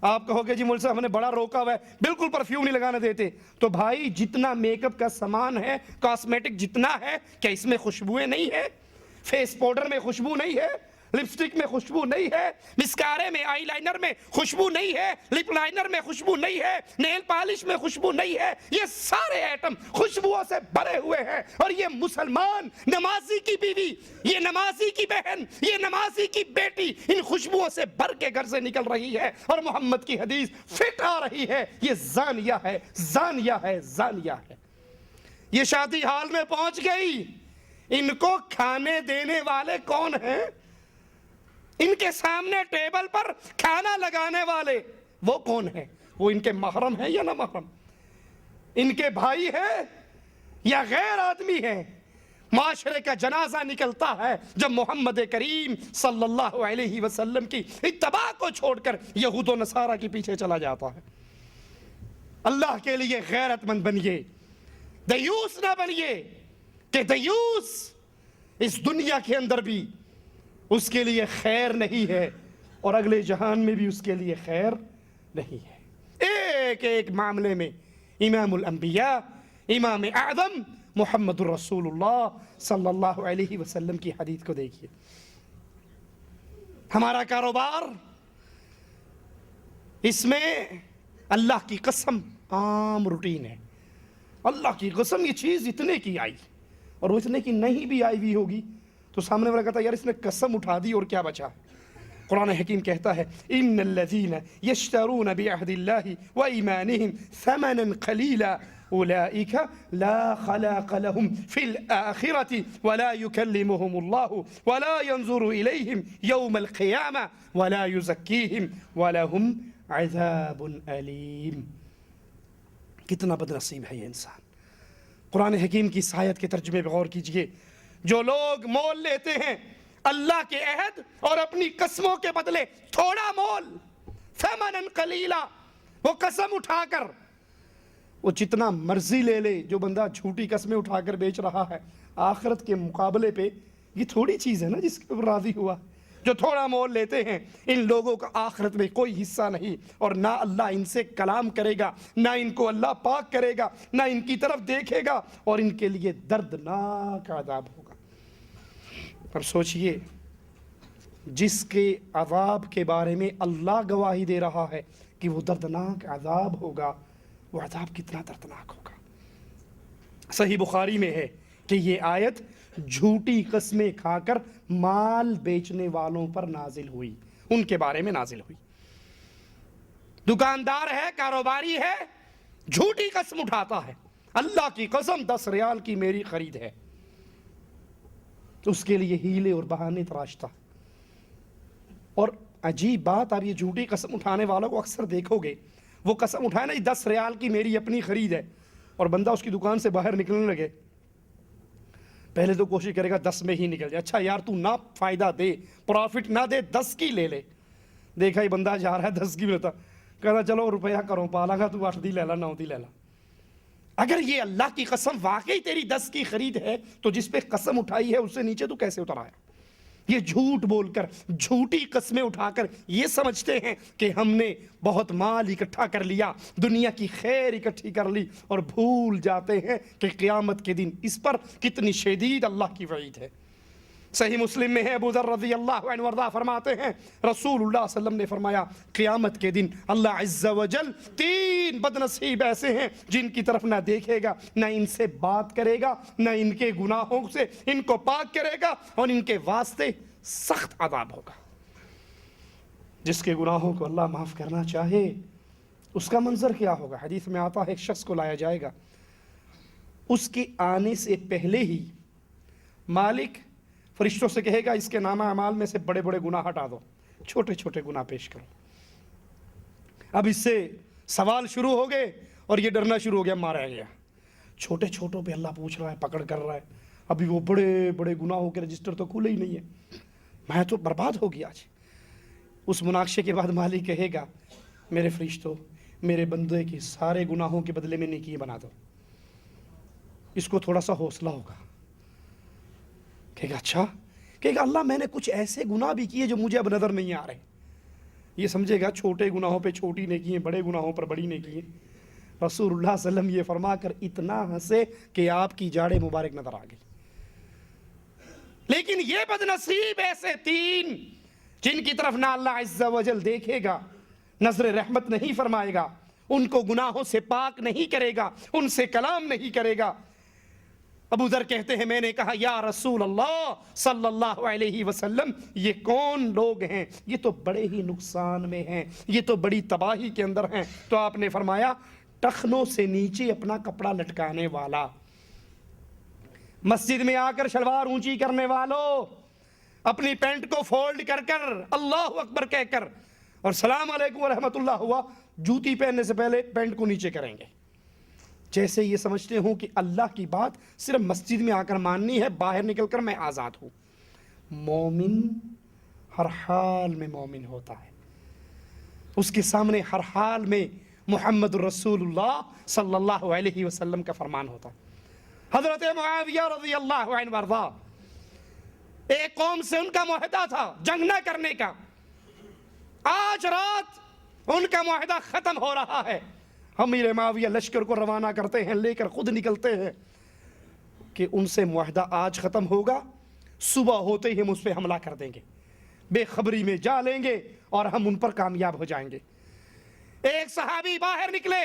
آپ کہو گے جی مولوی صاحب ہم نے بڑا روکا ہوا ہے، بالکل پرفیوم نہیں لگانے دیتے، تو بھائی جتنا میک اپ کا سامان ہے، کاسمیٹک جتنا ہے، کیا اس میں خوشبوئیں نہیں ہے؟ فیس پاؤڈر میں خوشبو نہیں ہے؟ لپسٹک میں خوشبو نہیں ہے؟ مسکارے میں، آئی لائنر میں خوشبو نہیں ہے؟ لپ لائنر میں خوشبو نہیں ہے؟ نیل پالش میں خوشبو نہیں ہے؟ یہ سارے ایٹم خوشبوؤں سے بھرے ہوئے ہیں، اور یہ مسلمان نمازی کی بیوی، یہ نمازی کی بہن، یہ نمازی کی بیٹی ان خوشبوؤں سے بھر کے گھر سے نکل رہی ہے، اور محمد کی حدیث فٹ آ رہی ہے، یہ زانیہ ہے، زانیہ ہے، زانیہ ہے۔ یہ شادی ہال میں پہنچ گئی، ان کو کھانے دینے والے کون ہیں؟ ان کے سامنے ٹیبل پر کھانا لگانے والے وہ کون ہیں؟ وہ ان کے محرم ہیں یا نہ محرم؟ ان کے بھائی ہیں یا غیر آدمی ہیں؟ معاشرے کا جنازہ نکلتا ہے جب محمد کریم صلی اللہ علیہ وسلم کی اتباع کو چھوڑ کر یہود و نصارہ کے پیچھے چلا جاتا ہے۔ اللہ کے لیے غیرت مند بنیے، دیوس نہ بنیے، کہ دیوس اس دنیا کے اندر بھی اس کے لیے خیر نہیں ہے، اور اگلے جہان میں بھی اس کے لیے خیر نہیں ہے۔ ایک ایک معاملے میں امام الانبیاء، امام اعظم محمد رسول اللہ صلی اللہ علیہ وسلم کی حدیث کو دیکھیے۔ ہمارا کاروبار، اس میں اللہ کی قسم عام روٹین ہے. اللہ کی قسم یہ چیز اتنے کی آئی اور وہ اتنے کی نہیں بھی آئی ہوئی ہوگی تو سامنے والا کہتا ہے یار اس نے قسم اٹھا دی اور کیا بچا. قرآن حکیم کہتا ہے ان الذین یشترون بعہد اللہ وایمانہم ثمنا قلیلا اولئک لا خلاق لهم فی الآخرة ولا یکلمهم اللہ ولا ينظر الیہم یوم القیامة ولا یزکیہم ولہم عذاب علیم. کتنا بد نصیب ہے یہ انسان. قرآن حکیم کی اس آیت کے ترجمے پہ غور کیجئے. جو لوگ مول لیتے ہیں اللہ کے عہد اور اپنی قسموں کے بدلے تھوڑا مول، ثمنا قلیلا، وہ قسم اٹھا کر وہ جتنا مرضی لے لے. جو بندہ جھوٹی قسمیں اٹھا کر بیچ رہا ہے آخرت کے مقابلے پہ یہ تھوڑی چیز ہے نا جس کے راضی ہوا. جو تھوڑا مول لیتے ہیں ان لوگوں کا آخرت میں کوئی حصہ نہیں اور نہ اللہ ان سے کلام کرے گا، نہ ان کو اللہ پاک کرے گا، نہ ان کی طرف دیکھے گا اور ان کے لیے دردناک عذاب ہوگا. اب سوچئے جس کے عذاب کے بارے میں اللہ گواہی دے رہا ہے کہ وہ دردناک عذاب ہوگا، وہ عذاب کتنا دردناک ہوگا. صحیح بخاری میں ہے کہ یہ آیت جھوٹی قسمیں کھا کر مال بیچنے والوں پر نازل ہوئی، ان کے بارے میں نازل ہوئی. دکاندار ہے، کاروباری ہے، جھوٹی قسم اٹھاتا ہے، اللہ کی قسم 10 ریال کی میری خرید ہے، تو اس کے لیے ہیلے اور بہانے تراشتا. اور عجیب بات، آپ یہ جھوٹی قسم اٹھانے والوں کو اکثر دیکھو گے، وہ قسم اٹھائے نا 10 ریال کی میری اپنی خرید ہے اور بندہ اس کی دکان سے باہر نکلنے لگے پہلے تو کوشش کرے گا 10 میں ہی نکل جائے. اچھا یار تو نہ فائدہ دے، پروفٹ نہ دے، 10 کی لے لے. دیکھا یہ بندہ جا رہا ہے 10 کی لیتا، کہتا چلو روپیہ کرو پالا گا تو 8 دی لے لا 9 دی لے لا. اگر یہ اللہ کی قسم واقعی تیری 10 کی خرید ہے تو جس پہ قسم اٹھائی ہے اس سے نیچے تو کیسے اتر آیا؟ یہ جھوٹ بول کر، جھوٹی قسمیں اٹھا کر یہ سمجھتے ہیں کہ ہم نے بہت مال اکٹھا کر لیا، دنیا کی خیر اکٹھی کر لی، اور بھول جاتے ہیں کہ قیامت کے دن اس پر کتنی شدید اللہ کی وعید ہے. صحیح مسلم میں ہے، ابو ذر رضی اللہ عنہ وارضہ فرماتے ہیں رسول اللہ صلی اللہ علیہ وسلم نے فرمایا قیامت کے دن اللہ عز و جل 3 بدنصیب ایسے ہیں جن کی طرف نہ دیکھے گا، نہ ان سے بات کرے گا، نہ ان کے گناہوں سے ان کو پاک کرے گا، اور ان کے واسطے سخت عذاب ہوگا. جس کے گناہوں کو اللہ معاف کرنا چاہے اس کا منظر کیا ہوگا؟ حدیث میں آتا ہے ایک شخص کو لایا جائے گا، اس کے آنے سے پہلے ہی مالک فرشتوں سے کہے گا اس کے نامہ اعمال میں سے بڑے بڑے گناہ ہٹا دو، چھوٹے چھوٹے گناہ پیش کرو. اب اس سے سوال شروع ہو گئے اور یہ ڈرنا شروع ہو گیا مارا گیا. چھوٹے چھوٹوں پہ اللہ پوچھ رہا ہے، پکڑ کر رہا ہے. ابھی وہ بڑے بڑے گناہوں کے رجسٹر تو کھلے ہی نہیں ہے، میں تو برباد ہو گیا آج. اس مناقشے کے بعد مالک کہے گا میرے فرشتوں میرے بندے کے سارے گناہوں کے بدلے میں نیکی بنا دو. اس کو تھوڑا سا حوصلہ ہوگا، کہے گا اچھا، کہے گا اللہ میں نے کچھ ایسے گناہ بھی کیے جو مجھے اب نظر نہیں آ رہے. یہ سمجھے گا چھوٹے گناہوں پہ چھوٹی نیکی ہیں، بڑے گناہوں پر بڑی نیکی ہیں. رسول اللہ صلی اللہ علیہ وسلم یہ فرما کر اتنا ہنسے کہ آپ کی جاڑیں مبارک نظر آ گئی. لیکن یہ بدنصیب ایسے 3 جن کی طرف نہ اللہ عز و جل دیکھے گا، نظر رحمت نہیں فرمائے گا، ان کو گناہوں سے پاک نہیں کرے گا، ان سے کلام نہیں کرے گا. ابو ذر کہتے ہیں میں نے کہا یا رسول اللہ صلی اللہ علیہ وسلم یہ کون لوگ ہیں؟ یہ تو بڑے ہی نقصان میں ہیں، یہ تو بڑی تباہی کے اندر ہیں. تو آپ نے فرمایا ٹخنوں سے نیچے اپنا کپڑا لٹکانے والا، مسجد میں آ کر شلوار اونچی کرنے والوں، اپنی پینٹ کو فولڈ کر کر اللہ اکبر کہہ کر اور السلام علیکم ورحمۃ اللہ ہوا، جوتی پہننے سے پہلے پینٹ کو نیچے کریں گے. جیسے یہ سمجھتے ہوں کہ اللہ کی بات صرف مسجد میں آ کر ماننی ہے، باہر نکل کر میں آزاد ہوں. مومن ہر حال میں مومن ہوتا ہے، اس کے سامنے ہر حال میں محمد رسول اللہ صلی اللہ علیہ وسلم کا فرمان ہوتا ہے. حضرت معاویہ رضی اللہ عنہ وارضا ایک قوم سے ان کا معاہدہ تھا جنگ نہ کرنے کا. آج رات ان کا معاہدہ ختم ہو رہا ہے. امیر معاویہ لشکر کو روانہ کرتے ہیں، لے کر خود نکلتے ہیں کہ ان سے معاہدہ آج ختم ہوگا، صبح ہوتے ہی ہم اس پہ حملہ کر دیں گے. بے خبری میں جا لیں گے اور ہم ان پر کامیاب ہو جائیں گے۔ ایک صحابی باہر نکلے،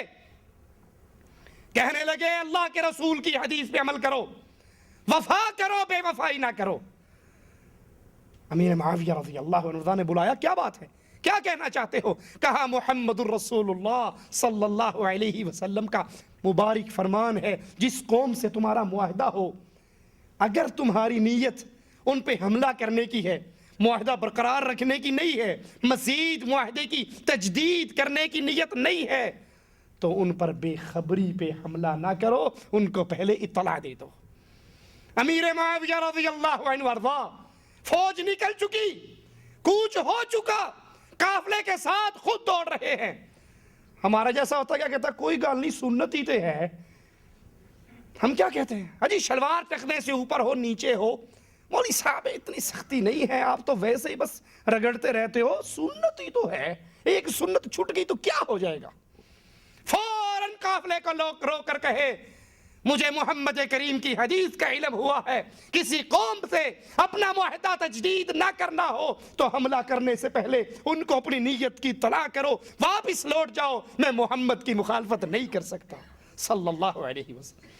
کہنے لگے اللہ کے رسول کی حدیث پہ عمل کرو، وفا کرو، بے وفائی نہ کرو۔ امیر معاویہ رضی اللہ عنہ نے بلایا، کیا بات ہے، کیا کہنا چاہتے ہو؟ کہا محمد الرسول اللہ صلی اللہ علیہ وسلم کا مبارک فرمان ہے، جس قوم سے تمہارا معاہدہ ہو، اگر تمہاری نیت ان پہ حملہ کرنے کی ہے، معاہدہ برقرار رکھنے کی نہیں ہے، مزید معاہدے کی تجدید کرنے کی نیت نہیں ہے، تو ان پر بے خبری پہ حملہ نہ کرو، ان کو پہلے اطلاع دے دو۔ امیر معاویہ رضی اللہ عنہ وارضا، فوج نکل چکی، کوچ ہو چکا، قافلے کے ساتھ خود دوڑ رہے ہیں۔ ہمارا جیسا ہوتا کیا کہتا، کوئی گال نہیں، سنت ہی تے ہے۔ ہم کیا کہتے ہیں، اجی شلوار ٹخنے سے اوپر ہو نیچے ہو، مولوی صاحب اتنی سختی نہیں ہے، آپ تو ویسے ہی بس رگڑتے رہتے ہو، سنت ہی تو ہے، ایک سنت چھٹ گئی تو کیا ہو جائے گا۔ فوراً قافلے کو رو کر کہے، مجھے محمد کریم کی حدیث کا علم ہوا ہے، کسی قوم سے اپنا معاہدہ تجدید نہ کرنا ہو تو حملہ کرنے سے پہلے ان کو اپنی نیت کی اطلاع کرو، واپس لوٹ جاؤ، میں محمد کی مخالفت نہیں کر سکتا صلی اللہ علیہ وسلم۔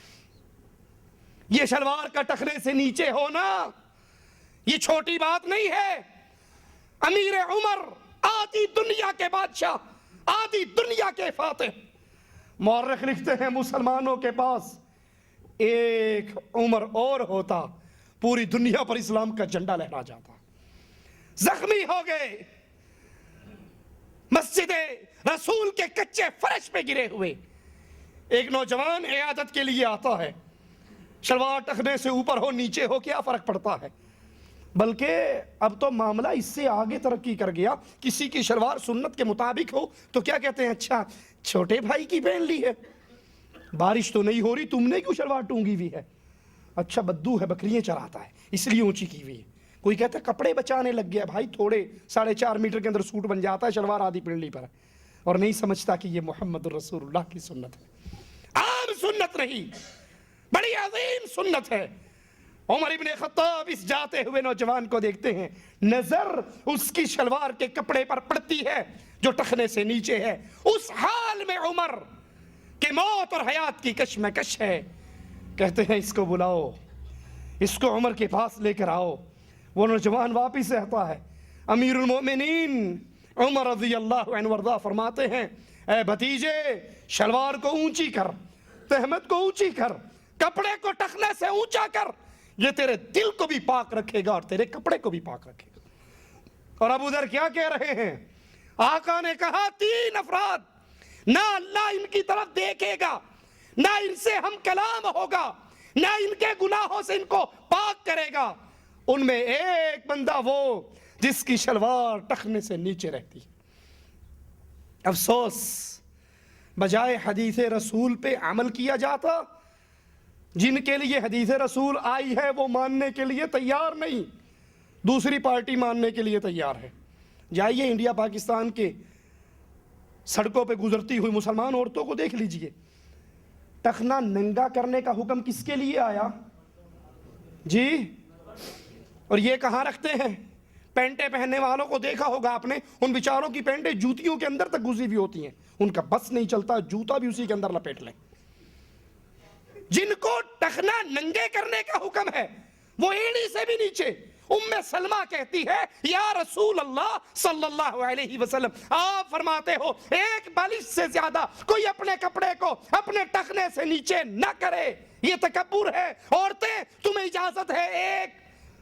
یہ شلوار کا ٹخنے سے نیچے ہونا یہ چھوٹی بات نہیں ہے۔ امیر عمر، آدھی دنیا کے بادشاہ، آدھی دنیا کے فاتح، مورخ لکھتے ہیں مسلمانوں کے پاس ایک عمر اور ہوتا، پوری دنیا پر اسلام کا جھنڈا لہرا جاتا۔ زخمی ہو گئے، مسجد رسول کے کچے فرش پہ گرے ہوئے، ایک نوجوان عیادت کے لیے آتا ہے، شلوار ٹخنے سے اوپر ہو نیچے ہو کیا فرق پڑتا ہے، بلکہ اب تو معاملہ اس سے آگے ترقی کر گیا، کسی کی شلوار سنت کے مطابق ہو تو کیا کہتے ہیں، اچھا چھوٹے بھائی کی پہن لی ہے، بارش تو نہیں ہو رہی، تم نے کیوں شلوار ٹونگی ہوئی ہے، اچھا بدو ہے، بکریاں چراتا ہے اس لیے اونچی کی ہوئی ہے۔ کوئی کہتا ہے کپڑے بچانے لگ گیا، بھائی تھوڑے 4.5 میٹر کے اندر سوٹ بن جاتا ہے، شلوار آدھی پنڈلی پر ہے، اور نہیں سمجھتا کہ یہ محمد الرسول اللہ کی سنت ہے، عام سنت نہیں، بڑی عظیم سنت ہے۔ عمر ابن خطاب اس جاتے ہوئے نوجوان کو دیکھتے ہیں، نظر اس کی شلوار کے کپڑے پر پڑتی ہے جو ٹخنے سے نیچے ہے، اس حال میں عمر کہ موت اور حیات کی کشمکش ہے، کہتے ہیں اس کو بلاؤ، اس کو عمر کے پاس لے کر آؤ۔ وہ نوجوان واپس آتا ہے، امیر المؤمنین عمر رضی اللہ عنہ وارضا فرماتے ہیں، اے بھتیجے شلوار کو اونچی کر، تہمت کو اونچی کر، کپڑے کو ٹخنے سے اونچا کر، یہ تیرے دل کو بھی پاک رکھے گا اور تیرے کپڑے کو بھی پاک رکھے گا۔ اور ابو ذر کیا کہہ رہے ہیں، آقا نے کہا 3 افراد، نہ اللہ ان کی طرف دیکھے گا، نہ ان سے ہم کلام ہوگا، نہ ان کے گناہوں سے ان کو پاک کرے گا، ان میں ایک بندہ وہ جس کی شلوار ٹخنے سے نیچے رہتی ہے۔ افسوس، بجائے حدیث رسول پہ عمل کیا جاتا، جن کے لیے حدیث رسول آئی ہے وہ ماننے کے لیے تیار نہیں، دوسری پارٹی ماننے کے لیے تیار ہے۔ جائیے انڈیا پاکستان کے سڑکوں پہ گزرتی ہوئی مسلمان عورتوں کو دیکھ لیجئے، ٹخنا ننگا کرنے کا حکم کس کے لیے آیا جی؟ اور یہ کہاں رکھتے ہیں؟ پینٹیں پہننے والوں کو دیکھا ہوگا آپ نے، ان بیچاروں کی پینٹیں جوتیوں کے اندر تک گھسی ہوئی ہوتی ہیں، ان کا بس نہیں چلتا، جوتا بھی اسی کے اندر لپیٹ لیں۔ جن کو ٹخنا ننگے کرنے کا حکم ہے وہ ایڑی سے بھی نیچے، ام سلمہ کہتی ہے یا رسول اللہ صلی اللہ علیہ وسلم، آپ فرماتے ہو ایک بالش سے زیادہ کوئی اپنے کپڑے کو اپنے ٹخنے سے نیچے نہ کرے، یہ تکبر ہے۔ عورتیں تمہیں اجازت ہے،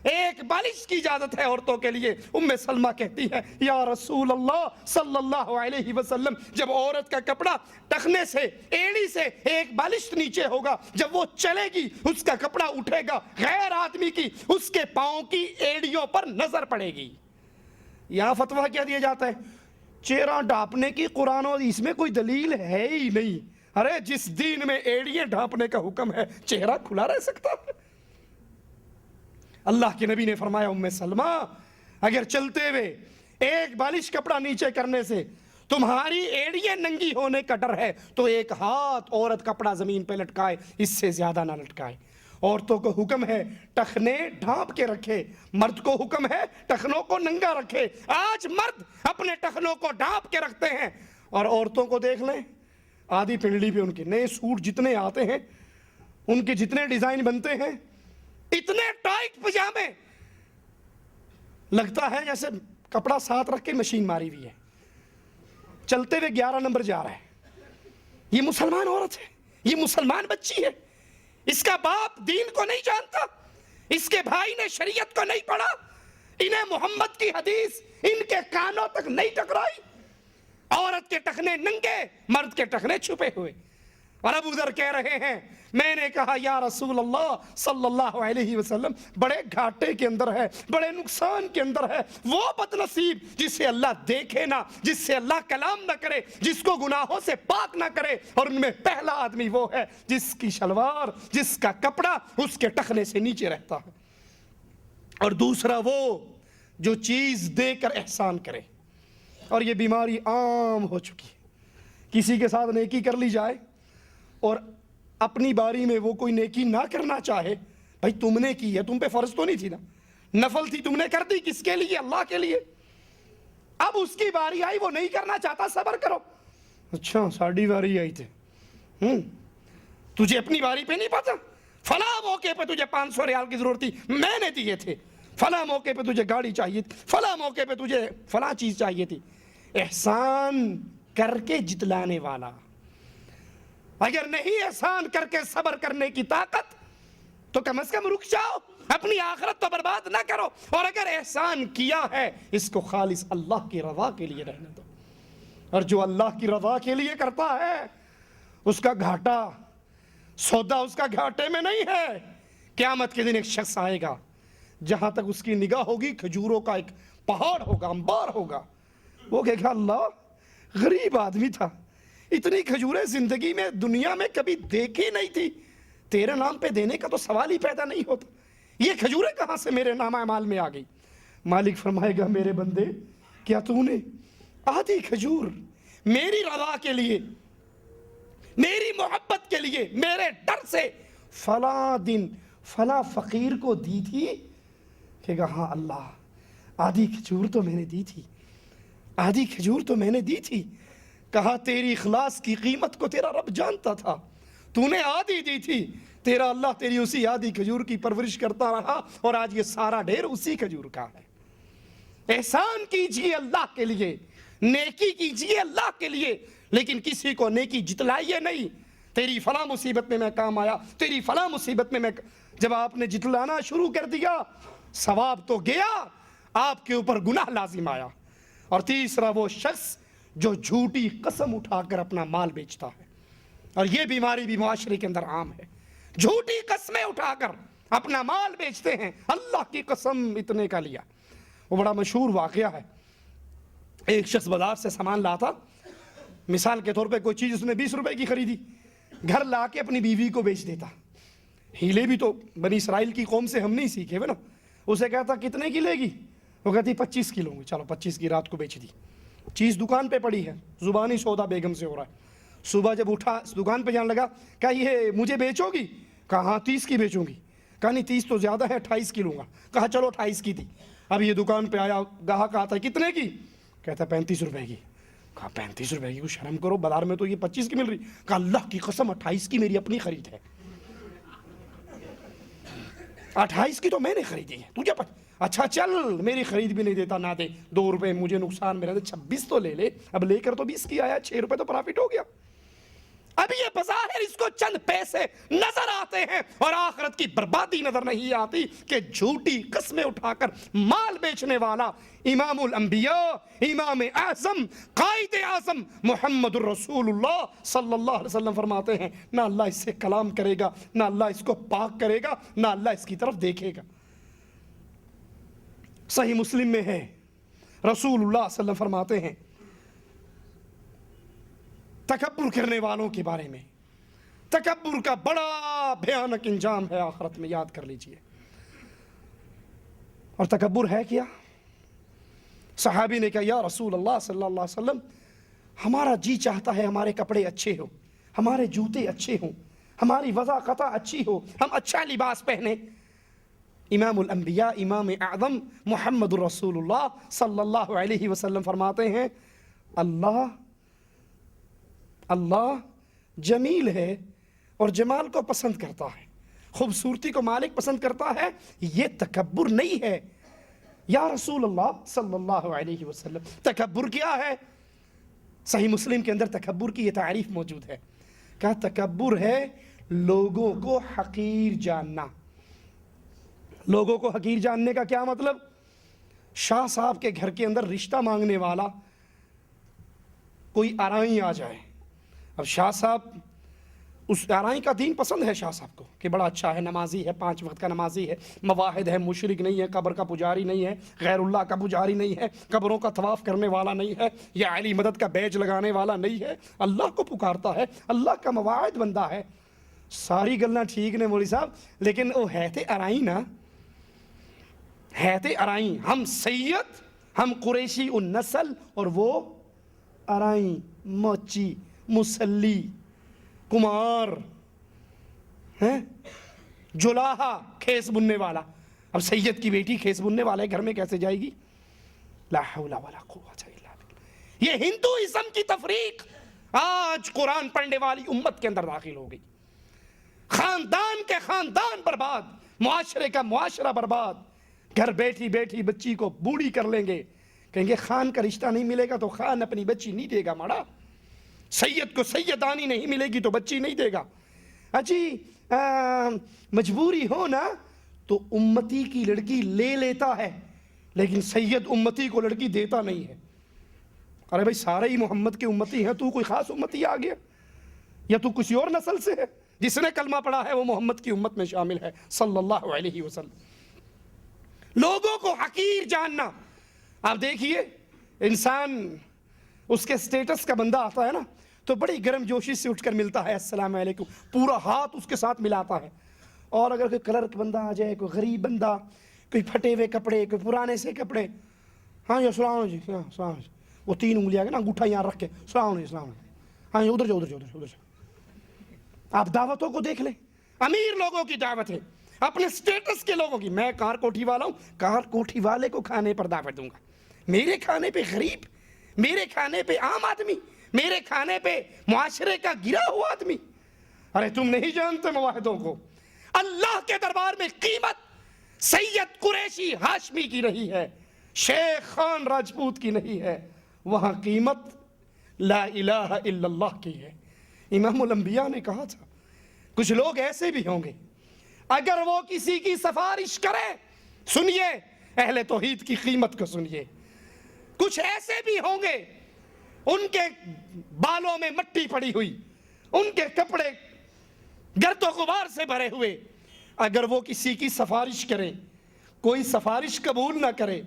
ایک بالش کی اجازت ہے عورتوں کے لیے۔ ام سلمہ کہتی ہے یا رسول اللہ صلی اللہ علیہ وسلم، جب عورت کا کپڑا ٹخنے سے ایڑی سے ایک بالش نیچے ہوگا، جب وہ چلے گی اس کا کپڑا اٹھے گا، غیر آدمی کی اس کے پاؤں کی ایڑیوں پر نظر پڑے گی۔ یہاں فتویٰ کیا دیا جاتا ہے، چہرہ ڈھانپنے کی قرآن اور اس میں کوئی دلیل ہے ہی نہیں۔ ارے جس دین میں ایڑیاں ڈھانپنے کا حکم ہے، چہرہ کھلا رہ سکتا ہے؟ اللہ کے نبی نے فرمایا ام سلمہ اگر چلتے ہوئے ایک بالش کپڑا نیچے کرنے سے تمہاری ایڑیاں ننگی ہونے کا ڈر ہے تو ایک ہاتھ عورت کپڑا زمین پہ لٹکائے، اس سے زیادہ نہ لٹکائے۔ عورتوں کو حکم ہے ٹخنے ڈھانپ کے رکھے، مرد کو حکم ہے ٹخنوں کو ننگا رکھے۔ آج مرد اپنے ٹخنوں کو ڈھانپ کے رکھتے ہیں، اور عورتوں کو دیکھ لیں، آدھی پنڈلی پہ ان کے نئے سوٹ جتنے آتے ہیں، ان کے جتنے ڈیزائن بنتے ہیں، اتنے ٹائٹ پجامے، لگتا ہے جیسے کپڑا ساتھ رکھ کے مشین ماری ہوئی ہے، چلتے ہوئے 11 نمبر جا رہا ہے۔ یہ مسلمان عورت ہے، یہ مسلمان بچی ہے، اس کا باپ دین کو نہیں جانتا، اس کے بھائی نے شریعت کو نہیں پڑھا، انہیں محمد کی حدیث ان کے کانوں تک نہیں ٹکرائی۔ عورت کے ٹخنے ننگے، مرد کے ٹخنے چھپے ہوئے۔ اور ابو ذر کہہ رہے ہیں میں نے کہا یا رسول اللہ صلی اللہ علیہ وسلم، بڑے گھاٹے کے اندر ہے، بڑے نقصان کے اندر ہے وہ بدنصیب جسے اللہ دیکھے نہ، جس سے اللہ کلام نہ کرے، جس کو گناہوں سے پاک نہ کرے، اور ان میں پہلا آدمی وہ ہے جس کی شلوار، جس کا کپڑا اس کے ٹخنے سے نیچے رہتا ہے، اور دوسرا وہ جو چیز دے کر احسان کرے۔ اور یہ بیماری عام ہو چکی ہے، کسی کے ساتھ نیکی کر لی جائے اور اپنی باری میں وہ کوئی نیکی نہ کرنا چاہے، بھائی تم نے کی ہے، تم پہ فرض تو نہیں تھی نا، نفل تھی، تم نے کر دی، کس کے لیے؟ اللہ کے لیے۔ اب اس کی باری آئی، وہ نہیں کرنا چاہتا، صبر کرو۔ اچھا ساڑھی باری آئی تھی، تجھے اپنی باری پہ نہیں پتا، فلاں موقع پہ تجھے 500 ریال کی ضرورت تھی، میں نے دیے تھے، فلاں موقع پہ تجھے گاڑی چاہیے تھی، فلاں موقع پہ تجھے فلاں چیز چاہیے تھی۔ احسان کر کے جتلانے والا، اگر نہیں احسان کر کے صبر کرنے کی طاقت تو کم از کم رک جاؤ، اپنی آخرت تو برباد نہ کرو، اور اگر احسان کیا ہے اس کو خالص اللہ کی رضا کے لیے رہنے دو۔ اور جو اللہ کی رضا کے لیے کرتا ہے اس کا گھاٹا، سودا اس کا گھاٹے میں نہیں ہے۔ قیامت کے دن ایک شخص آئے گا جہاں تک اس کی نگاہ ہوگی کھجوروں کا ایک پہاڑ ہوگا، انبار ہوگا، وہ کہے گا اللہ غریب آدمی تھا، اتنی کھجوریں زندگی میں دنیا میں کبھی دیکھی نہیں تھی، تیرے نام پہ دینے کا تو سوال ہی پیدا نہیں ہوتا، یہ کھجوریں کہاں سے میرے نامہ اعمال میں آ گئی؟ مالک فرمائے گا میرے بندے کیا تو نے آدھی کھجور میری رضا کے لیے، میری محبت کے لیے، میرے ڈر سے فلاں دن فلاں فقیر کو دی تھی؟ کہے گا ہاں اللہ آدھی کھجور تو میں نے دی تھی، آدھی کھجور تو میں نے دی تھی۔ کہا تیری اخلاص کی قیمت کو تیرا رب جانتا تھا، تو نے آدھی دی تھی، تیرا اللہ تیری اسی آدھی کھجور کی پرورش کرتا رہا، اور آج یہ سارا ڈھیر اسی کھجور کا ہے۔ احسان کیجئے اللہ کے لیے، نیکی کیجئے اللہ کے لیے، لیکن کسی کو نیکی جتلائیے نہیں۔ تیری فلاں مصیبت میں کام آیا، تیری فلاں مصیبت میں جب آپ نے جتلانا شروع کر دیا، ثواب تو گیا، آپ کے اوپر گناہ لازم آیا۔ اور تیسرا وہ شخص جو جھوٹی قسم اٹھا کر اپنا مال بیچتا ہے، اور یہ بیماری بھی معاشرے کے اندر عام ہے، جھوٹی قسمیں اٹھا کر اپنا مال بیچتے ہیں، اللہ کی قسم اتنے کا لیا۔ وہ بڑا مشہور واقعہ ہے، ایک شخص بازار سے سامان لاتا، مثال کے طور پہ کوئی چیز اس نے 20 روپے کی خریدی، گھر لا کے اپنی بیوی کو بیچ دیتا۔ ہیلے بھی تو بنی اسرائیل کی قوم سے ہم نہیں سیکھے ہوئے نا، اسے کہتا کتنے کی لے گی؟ وہ کہتی 25 کی لوں گی، چلو 25 کی رات کو بیچ دی، چیز دکان پہ پڑی ہے، زبانی سودا بیگم سے ہو رہا ہے۔ صبح جب اٹھا دکان پہ جانے لگا، کہا یہ مجھے بیچو گی؟ کہا ہاں 30 کی بیچوں گی۔ کہا نہیں 30 تو زیادہ ہے، 28 کی لوں گا۔ کہا چلو 28 کی دی۔ اب یہ دکان پہ آیا، گاہک آتا ہے کتنے کی؟ کہتا 35 روپے کی۔ کہا 35 روپے کی؟ کچھ شرم کرو، بازار میں تو یہ 25 کی مل رہی۔ کہا اللہ کی قسم 28 کی میری اپنی خرید ہے، 28 کی تو میں نے خریدی ہے، تجھے اچھا چل میری خرید بھی نہیں دیتا، نہ دے، 2 روپے مجھے نقصان میں رہتے، 26 تو لے لے، اب لے کر تو 20 کی آیا، 6 روپے تو پرافٹ ہو گیا۔ اب یہ بظاہر اس کو چند پیسے نظر آتے ہیں اور آخرت کی بربادی نظر نہیں آتی کہ جھوٹی قسمیں اٹھا کر مال بیچنے والا امام الانبیاء، امام اعظم، قائد اعظم محمد الرسول اللہ صلی اللہ علیہ وسلم فرماتے ہیں نہ اللہ اس سے کلام کرے گا، نہ اللہ اس کو پاک کرے گا، نہ اللہ اس کی طرف دیکھے گا۔ صحیح مسلم میں ہے، رسول اللہ صلی اللہ علیہ وسلم فرماتے ہیں تکبر کرنے والوں کے بارے میں، تکبر کا بڑا بھیانک انجام ہے آخرت میں، یاد کر لیجئے۔ اور تکبر ہے کیا؟ صحابی نے کہا یا رسول اللہ صلی اللہ علیہ وسلم، ہمارا جی چاہتا ہے ہمارے کپڑے اچھے ہوں، ہمارے جوتے اچھے ہوں، ہماری وضاقت اچھی ہو، ہم اچھا لباس پہنے. امام الانبیاء امام اعظم محمد الرسول اللہ صلی اللہ علیہ وسلم فرماتے ہیں اللہ جمیل ہے اور جمال کو پسند کرتا ہے، خوبصورتی کو مالک پسند کرتا ہے، یہ تکبر نہیں ہے. یا رسول اللہ صلی اللہ علیہ وسلم تکبر کیا ہے؟ صحیح مسلم کے اندر تکبر کی یہ تعریف موجود ہے. کہا تکبر ہے لوگوں کو حقیر جاننا. لوگوں کو حقیر جاننے کا کیا مطلب؟ شاہ صاحب کے گھر کے اندر رشتہ مانگنے والا کوئی آرائی آ جائے. اب شاہ صاحب اس آرائی کا دین پسند ہے شاہ صاحب کو کہ بڑا اچھا ہے، نمازی ہے، 5 وقت کا نمازی ہے، مواحد ہے، مشرک نہیں ہے، قبر کا پجاری نہیں ہے، غیر اللہ کا پجاری نہیں ہے، قبروں کا طواف کرنے والا نہیں ہے، یا علی مدد کا بیج لگانے والا نہیں ہے، اللہ کو پکارتا ہے، اللہ کا مواعد بندہ ہے. ساری گلنا ٹھیک نے مولوی صاحب، لیکن وہ ہے تے ارائی نا، ہے تے ارائی. ہم سید، ہم قریشی النسل اور وہ ارائی، موچی، مسلی، کمار، جولاہا، کھیس بننے والا. اب سید کی بیٹی کھیس بننے والے گھر میں کیسے جائے گی؟ لا حول ولا قوت الا باللہ. یہ ہندوازم کی تفریق آج قرآن پڑھنے والی امت کے اندر داخل ہو گئی. خاندان کے خاندان برباد، معاشرے کا معاشرہ برباد. گھر بیٹھی بیٹھی بچی کو بوڑھی کر لیں گے، کہیں گے خان کا رشتہ نہیں ملے گا تو خان اپنی بچی نہیں دے گا. ماڑا سید کو سیدانی نہیں ملے گی تو بچی نہیں دے گا. اجی مجبوری ہو نا تو امتی کی لڑکی لے لیتا ہے، لیکن سید امتی کو لڑکی دیتا نہیں ہے. ارے بھائی سارے ہی محمد کے امتی ہیں، تو کوئی خاص امتی آ گیا یا تو کسی اور نسل سے ہے؟ جس نے کلمہ پڑھا ہے وہ محمد کی امت میں شامل ہے صلی اللہ علیہ وسلم. لوگوں کو حقیر جاننا. آپ دیکھیے انسان اس کے سٹیٹس کا بندہ آتا ہے نا تو بڑی گرم جوشی سے اٹھ کر ملتا ہے، السلام علیکم، پورا ہاتھ اس کے ساتھ ملاتا ہے. اور اگر کوئی کلرک بندہ آ جائے، کوئی غریب بندہ، کوئی پھٹے ہوئے کپڑے، کوئی پرانے سے کپڑے، ہاں جی السلام علیکم جی، السلام علیکم، وہ 3 انگلیاں نا انگوٹھا یہاں رکھ کے السلام علیکم السلام علیکم، ہاں جی ادھر جاؤ ادھر جاؤ ادھر جاؤ. آپ دعوتوں کو دیکھ لیں، امیر لوگوں کی دعوت ہے، اپنے سٹیٹس کے لوگوں کی. میں کار کوٹھی والا ہوں، کار کوٹھی والے کو کھانے پر دعوت دوں گا. میرے کھانے پہ غریب، میرے کھانے پہ عام آدمی، میرے کھانے پہ معاشرے کا گرا ہوا آدمی. ارے تم نہیں جانتے مواحدوں کو. اللہ کے دربار میں قیمت سید قریشی ہاشمی کی نہیں ہے، شیخ خان راجپوت کی نہیں ہے، وہاں قیمت لا الہ الا اللہ کی ہے. امام الانبیاء نے کہا تھا کچھ لوگ ایسے بھی ہوں گے اگر وہ کسی کی سفارش کرے، سنیے اہل توحید کی قیمت کو سنیے، کچھ ایسے بھی ہوں گے ان کے بالوں میں مٹی پڑی ہوئی، ان کے کپڑے گرد و غبار سے بھرے ہوئے، اگر وہ کسی کی سفارش کریں، کوئی سفارش قبول نہ کرے،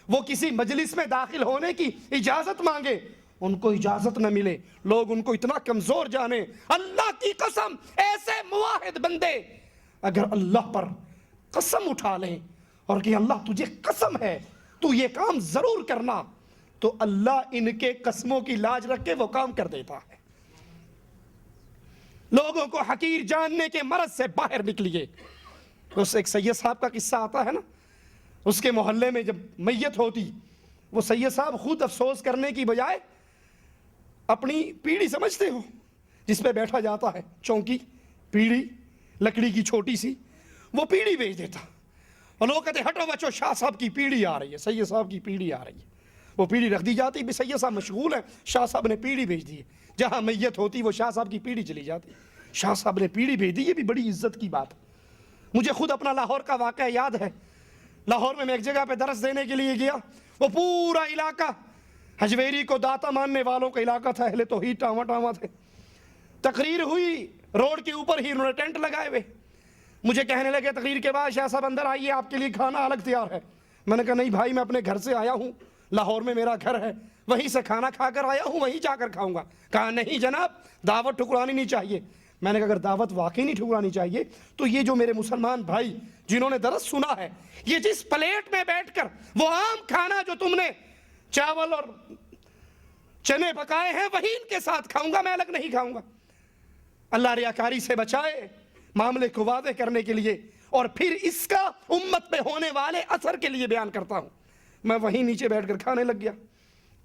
وہ کسی مجلس میں داخل ہونے کی اجازت مانگے، ان کو اجازت نہ ملے، لوگ ان کو اتنا کمزور جانے. اللہ کی قسم ایسے موحد بندے اگر اللہ پر قسم اٹھا لیں اور کہ اللہ تجھے قسم ہے تو یہ کام ضرور کرنا، تو اللہ ان کے قسموں کی لاج رکھ کے وہ کام کر دیتا ہے. لوگوں کو حقیر جاننے کے مرض سے باہر نکلیے. اس ایک سید صاحب کا قصہ آتا ہے نا، اس کے محلے میں جب میت ہوتی، وہ سید صاحب خود افسوس کرنے کی بجائے اپنی پیڑھی سمجھتے ہو جس پہ بیٹھا جاتا ہے، چونکی پیڑھی لکڑی کی چھوٹی سی، وہ پیڑھی بیچ دیتا اور لوگ کہتے ہٹو بچو شاہ صاحب کی پیڑھی آ رہی ہے، سید صاحب کی پیڑھی آ رہی ہے. وہ پیڑھی رکھ دی جاتی، بھی سید صاحب مشغول ہیں، شاہ صاحب نے پیڑھی بھیج دی ہے. جہاں میت ہوتی وہ شاہ صاحب کی پیڑھی چلی جاتی. شاہ صاحب نے پیڑھی بھیج دی، یہ بھی بڑی عزت کی بات ہے. مجھے خود اپنا لاہور کا واقعہ یاد ہے. لاہور میں ایک جگہ پہ درس دینے کے لیے گیا، وہ پورا علاقہ حجویری کو داتا ماننے والوں کا علاقہ تھا، اہل توحید ٹاواں ٹاواں تھے. تقریر ہوئی، روڈ کے اوپر ہی انہوں نے ٹینٹ لگائے ہوئے. مجھے کہنے لگے تقریر کے بعد شاہ صاحب اندر آئیے، آپ کے لیے کھانا الگ تیار ہے. میں نے کہا نہیں بھائی، میں اپنے گھر سے آیا ہوں، لاہور میں میرا گھر ہے، وہیں سے کھانا کھا کر آیا ہوں، وہیں جا کر کھاؤں گا. کہا نہیں جناب، دعوت ٹھکرانی نہیں چاہیے. میں نے کہا اگر دعوت واقعی نہیں ٹھکرانی چاہیے تو یہ جو میرے مسلمان بھائی جنہوں نے درس سنا ہے، یہ جس پلیٹ میں بیٹھ کر وہ عام کھانا جو تم نے چاول اور چنے پکائے ہیں وہی ان کے ساتھ کھاؤں گا، میں الگ نہیں کھاؤں گا. اللہ ریاکاری سے بچائے معاملے کو واضح کرنے کے لیے اور پھر اس کا امت پہ ہونے والے اثر کے لیے بیان کرتا ہوں۔ میں وہیں نیچے بیٹھ کر کھانے لگ گیا،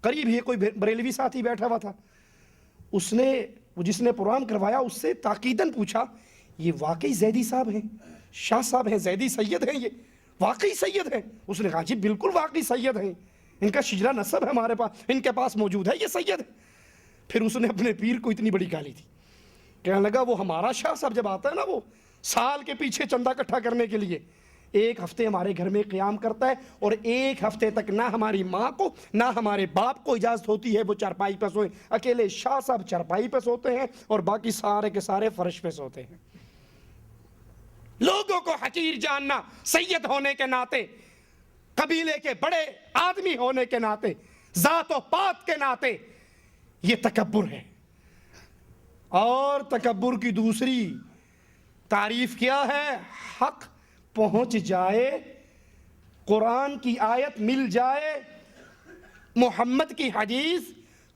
قریب ہی کوئی بریلوی ساتھی بیٹھا ہوا تھا، اس نے جس نے پروگرام کروایا اس سے تاکیداً پوچھا یہ واقعی زیدی صاحب ہیں، شاہ صاحب ہیں، زیدی سید ہیں، یہ واقعی سید ہیں؟ اس نے کہا جی بالکل واقعی سید ہیں، ان کا شجرہ نسب ہے ہمارے پاس، ان کے پاس موجود ہے، یہ سید ہے۔ پھر اس نے اپنے پیر کو اتنی بڑی گالی دی، کہنے لگا وہ ہمارا شاہ صاحب جب آتا ہے نا، وہ سال کے پیچھے چندہ اکٹھا کرنے کے لیے ایک ہفتے ہمارے گھر میں قیام کرتا ہے اور ایک ہفتے تک نہ ہماری ماں کو نہ ہمارے باپ کو اجازت ہوتی ہے وہ چارپائی پہ سوئیں، اکیلے شاہ صاحب چارپائی پہ سوتے ہیں اور باقی سارے کے سارے فرش پہ سوتے ہیں۔ لوگوں کو حقیر جاننا سید ہونے کے ناطے، قبیلے کے بڑے آدمی ہونے کے ناطے، ذات و پات کے ناطے، یہ تکبر ہے۔ اور تکبر کی دوسری تعریف کیا ہے؟ حق پہنچ جائے، قرآن کی آیت مل جائے، محمد کی حدیث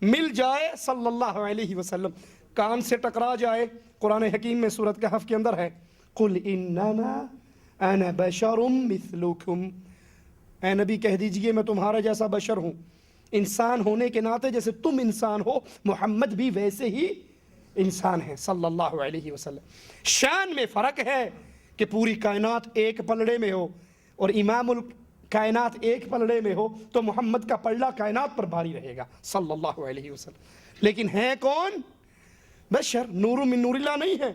مل جائے صلی اللہ علیہ وسلم، کان سے ٹکرا جائے۔ قرآن حکیم میں سورۃ کہف کے اندر ہے قُلْ إِنَّمَا أَنَا بَشَرٌ مِثْلُكُمْ، اے نبی کہہ دیجئے میں تمہارا جیسا بشر ہوں، انسان ہونے کے ناطے جیسے تم انسان ہو محمد بھی ویسے ہی انسان ہے صلی اللہ علیہ وسلم۔ شان میں فرق ہے کہ پوری کائنات ایک پلڑے میں ہو اور امام الکائنات ایک پلڑے میں ہو تو محمد کا پلڑا کائنات پر بھاری رہے گا صلی اللہ علیہ وسلم۔ لیکن ہے کون؟ بشر، نور من نور اللہ نہیں ہے۔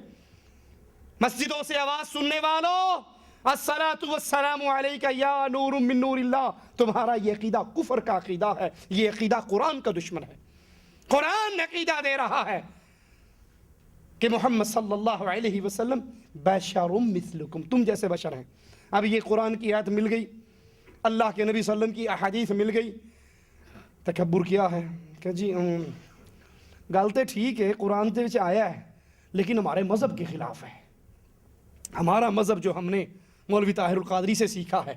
مسجدوں سے آواز سننے والوں، الصلاۃ والسلام علیک یا نور من نور اللہ، تمہارا یہ عقیدہ کفر کا عقیدہ ہے، یہ عقیدہ قرآن کا دشمن ہے۔ قرآن عقیدہ دے رہا ہے کہ محمد صلی اللہ علیہ وسلم بشر مثلکم، تم جیسے بشر ہیں۔ اب یہ قرآن کی آیت مل گئی، اللہ کے نبی صلی اللہ علیہ وسلم کی احادیث مل گئی، تکبر کیا ہے کہ جی گالتے ٹھیک ہے قرآن دے وچ آیا ہے لیکن ہمارے مذہب کے خلاف ہے۔ ہمارا مذہب جو ہم نے مولوی طاہر القادری سے سیکھا ہے،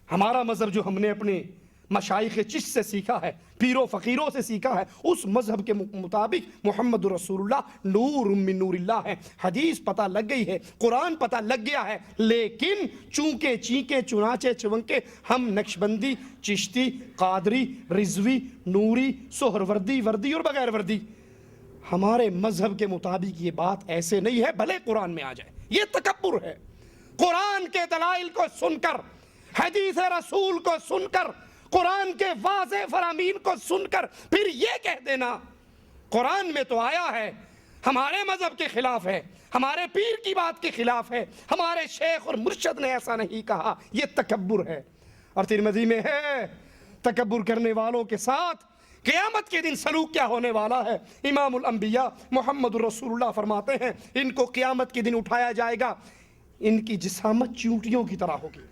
ہمارا مذہب جو ہم نے اپنے مشائخ چشت سے سیکھا ہے، پیروں فقیروں سے سیکھا ہے، اس مذہب کے مطابق محمد رسول اللہ نور من نور اللہ ہے۔ حدیث پتہ لگ گئی ہے، قرآن پتہ لگ گیا ہے، لیکن چونکہ چینکے چنانچے چونکے ہم نقشبندی، چشتی، قادری، رضوی، نوری، سہروردی، وردی اور بغیر وردی، ہمارے مذہب کے مطابق یہ بات ایسے نہیں ہے، بھلے قرآن میں آ جائے۔ یہ تکبر ہے۔ قرآن کے دلائل کو سن کر، حدیث رسول کو سن کر، قرآن کے واضح فرامین کو سن کر پھر یہ کہہ دینا قرآن میں تو آیا ہے، ہمارے مذہب کے خلاف ہے، ہمارے پیر کی بات کے خلاف ہے، ہمارے شیخ اور مرشد نے ایسا نہیں کہا، یہ تکبر ہے۔ اور ترمذی میں ہے تکبر کرنے والوں کے ساتھ قیامت کے دن سلوک کیا ہونے والا ہے۔ امام الانبیاء محمد رسول اللہ فرماتے ہیں ان کو قیامت کے دن اٹھایا جائے گا، ان کی جسامت چیونٹیوں کی طرح ہوگی،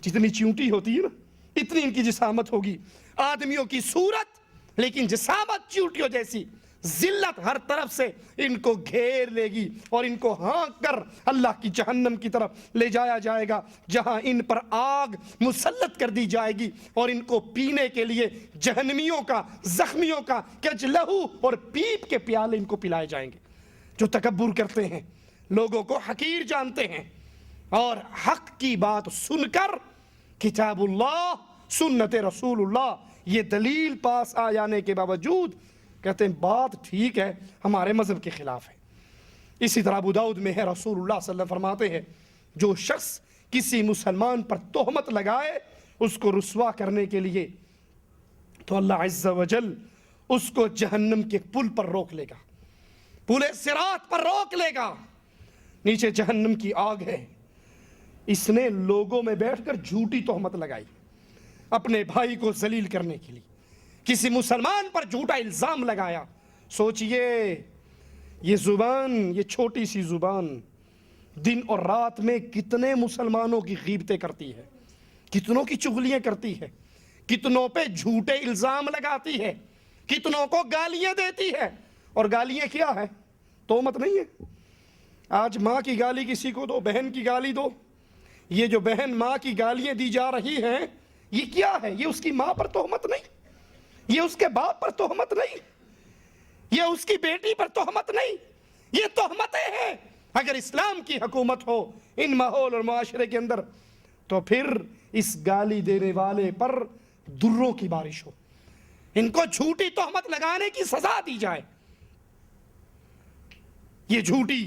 جتنی چیونٹی ہوتی ہے نا اتنی ان کی جسامت ہوگی، آدمیوں کی صورت لیکن جسامت چیونٹیوں جیسی۔ ذلت ہر طرف سے ان کو گھیر لے گی اور ان کو ہانک کر اللہ کی جہنم کی طرف لے جایا جائے گا، جہاں ان پر آگ مسلط کر دی جائے گی اور ان کو پینے کے لیے جہنمیوں کا، زخمیوں کا کچ لہو اور پیپ کے پیالے ان کو پلائے جائیں گے۔ جو تکبر کرتے ہیں، لوگوں کو حقیر جانتے ہیں اور حق کی بات سن کر کتاب اللہ، سنت رسول اللہ، یہ دلیل پاس آ جانے کے باوجود کہتے ہیں بات ٹھیک ہے، ہمارے مذہب کے خلاف ہے۔ اسی طرح ابو داؤد میں ہے، رسول اللہ صلی اللہ علیہ وسلم فرماتے ہیں جو شخص کسی مسلمان پر تہمت لگائے اس کو رسوا کرنے کے لیے تو اللہ عز و جل اس کو جہنم کے پل پر روک لے گا، پل صراط پر روک لے گا، نیچے جہنم کی آگ ہے۔ اس نے لوگوں میں بیٹھ کر جھوٹی تہمت لگائی اپنے بھائی کو ذلیل کرنے کے لیے، کسی مسلمان پر جھوٹا الزام لگایا۔ سوچئے یہ زبان، یہ چھوٹی سی زبان دن اور رات میں کتنے مسلمانوں کی غیبتیں کرتی ہے، کتنوں کی چغلیاں کرتی ہے، کتنوں پہ جھوٹے الزام لگاتی ہے، کتنوں کو گالیاں دیتی ہے۔ اور گالیاں کیا ہے؟ تہمت نہیں ہے۔ آج ماں کی گالی کسی کو دو، بہن کی گالی دو، یہ جو بہن ماں کی گالیاں دی جا رہی ہیں یہ کیا ہے؟ یہ اس کی ماں پر تہمت نہیں، یہ اس کے باپ پر تہمت نہیں، یہ اس کی بیٹی پر تہمت نہیں، یہ تہمتیں ہیں۔ اگر اسلام کی حکومت ہو ان ماحول اور معاشرے کے اندر تو پھر اس گالی دینے والے پر دروں کی بارش ہو، ان کو جھوٹی تہمت لگانے کی سزا دی جائے۔ یہ جھوٹی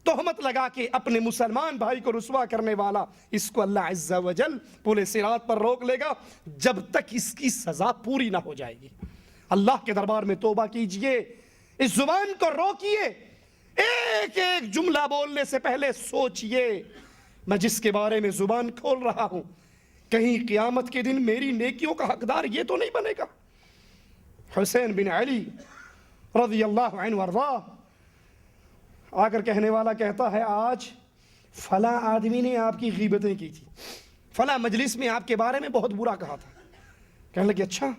تہمت لگا کے اپنے مسلمان بھائی کو رسوا کرنے والا، اس کو اللہ عز و جل پورے صراط پر روک لے گا جب تک اس کی سزا پوری نہ ہو جائے گی۔ اللہ کے دربار میں توبہ کیجئے، اس زبان کو روکیے، ایک ایک جملہ بولنے سے پہلے سوچئے میں جس کے بارے میں زبان کھول رہا ہوں کہیں قیامت کے دن میری نیکیوں کا حقدار یہ تو نہیں بنے گا۔ حسین بن علی رضی اللہ عنہ وارضاہ آ کر کہنے والا کہتا ہے آج فلاں آدمی نے آپ کی غیبتیں کی تھی، فلاں مجلس میں آپ کے بارے میں بہت برا کہا تھا۔ کہنے لگے اچھا،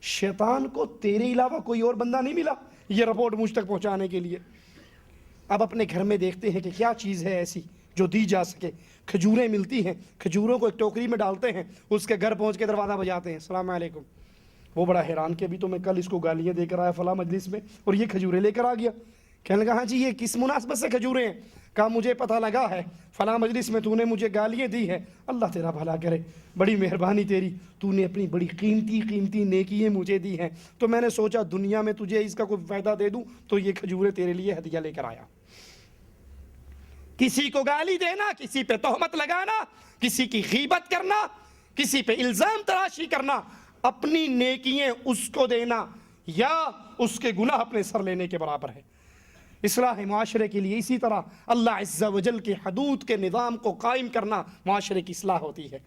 شیطان کو تیرے علاوہ کوئی اور بندہ نہیں ملا یہ رپورٹ مجھ تک پہنچانے کے لیے؟ اب اپنے گھر میں دیکھتے ہیں کہ کیا چیز ہے ایسی جو دی جا سکے۔ کھجوریں ملتی ہیں، کھجوروں کو ایک ٹوکری میں ڈالتے ہیں، اس کے گھر پہنچ کے دروازہ بجاتے ہیں، السلام علیکم۔ وہ بڑا حیران کہ ابھی تو میں کل اس کو گالیاں دے کر آیا فلاں مجلس میں اور یہ کھجوریں لے کر آ گیا۔ کہنے لگا ہاں جی یہ کس مناسبت سے کھجوریں ہیں؟ کہا مجھے پتہ لگا ہے فلاں مجلس میں تو نے مجھے گالیاں دی ہیں، اللہ تیرا بھلا کرے، بڑی مہربانی تیری، تو نے اپنی بڑی قیمتی نیکیاں مجھے دی ہیں تو میں نے سوچا دنیا میں تجھے اس کا کوئی فائدہ دے دوں تو یہ کھجوریں تیرے لیے ہدیہ لے کر آیا۔ کسی کو گالی دینا، کسی پہ تہمت لگانا، کسی کی غیبت کرنا، کسی پہ الزام تراشی کرنا، اپنی نیکیاں اس کو دینا یا اس کے گناہ اپنے سر لینے کے برابر ہے۔ اصلاح معاشرے کے لیے اسی طرح اللہ عز و جل کی حدود کے نظام کو قائم کرنا معاشرے کی اصلاح ہوتی ہے۔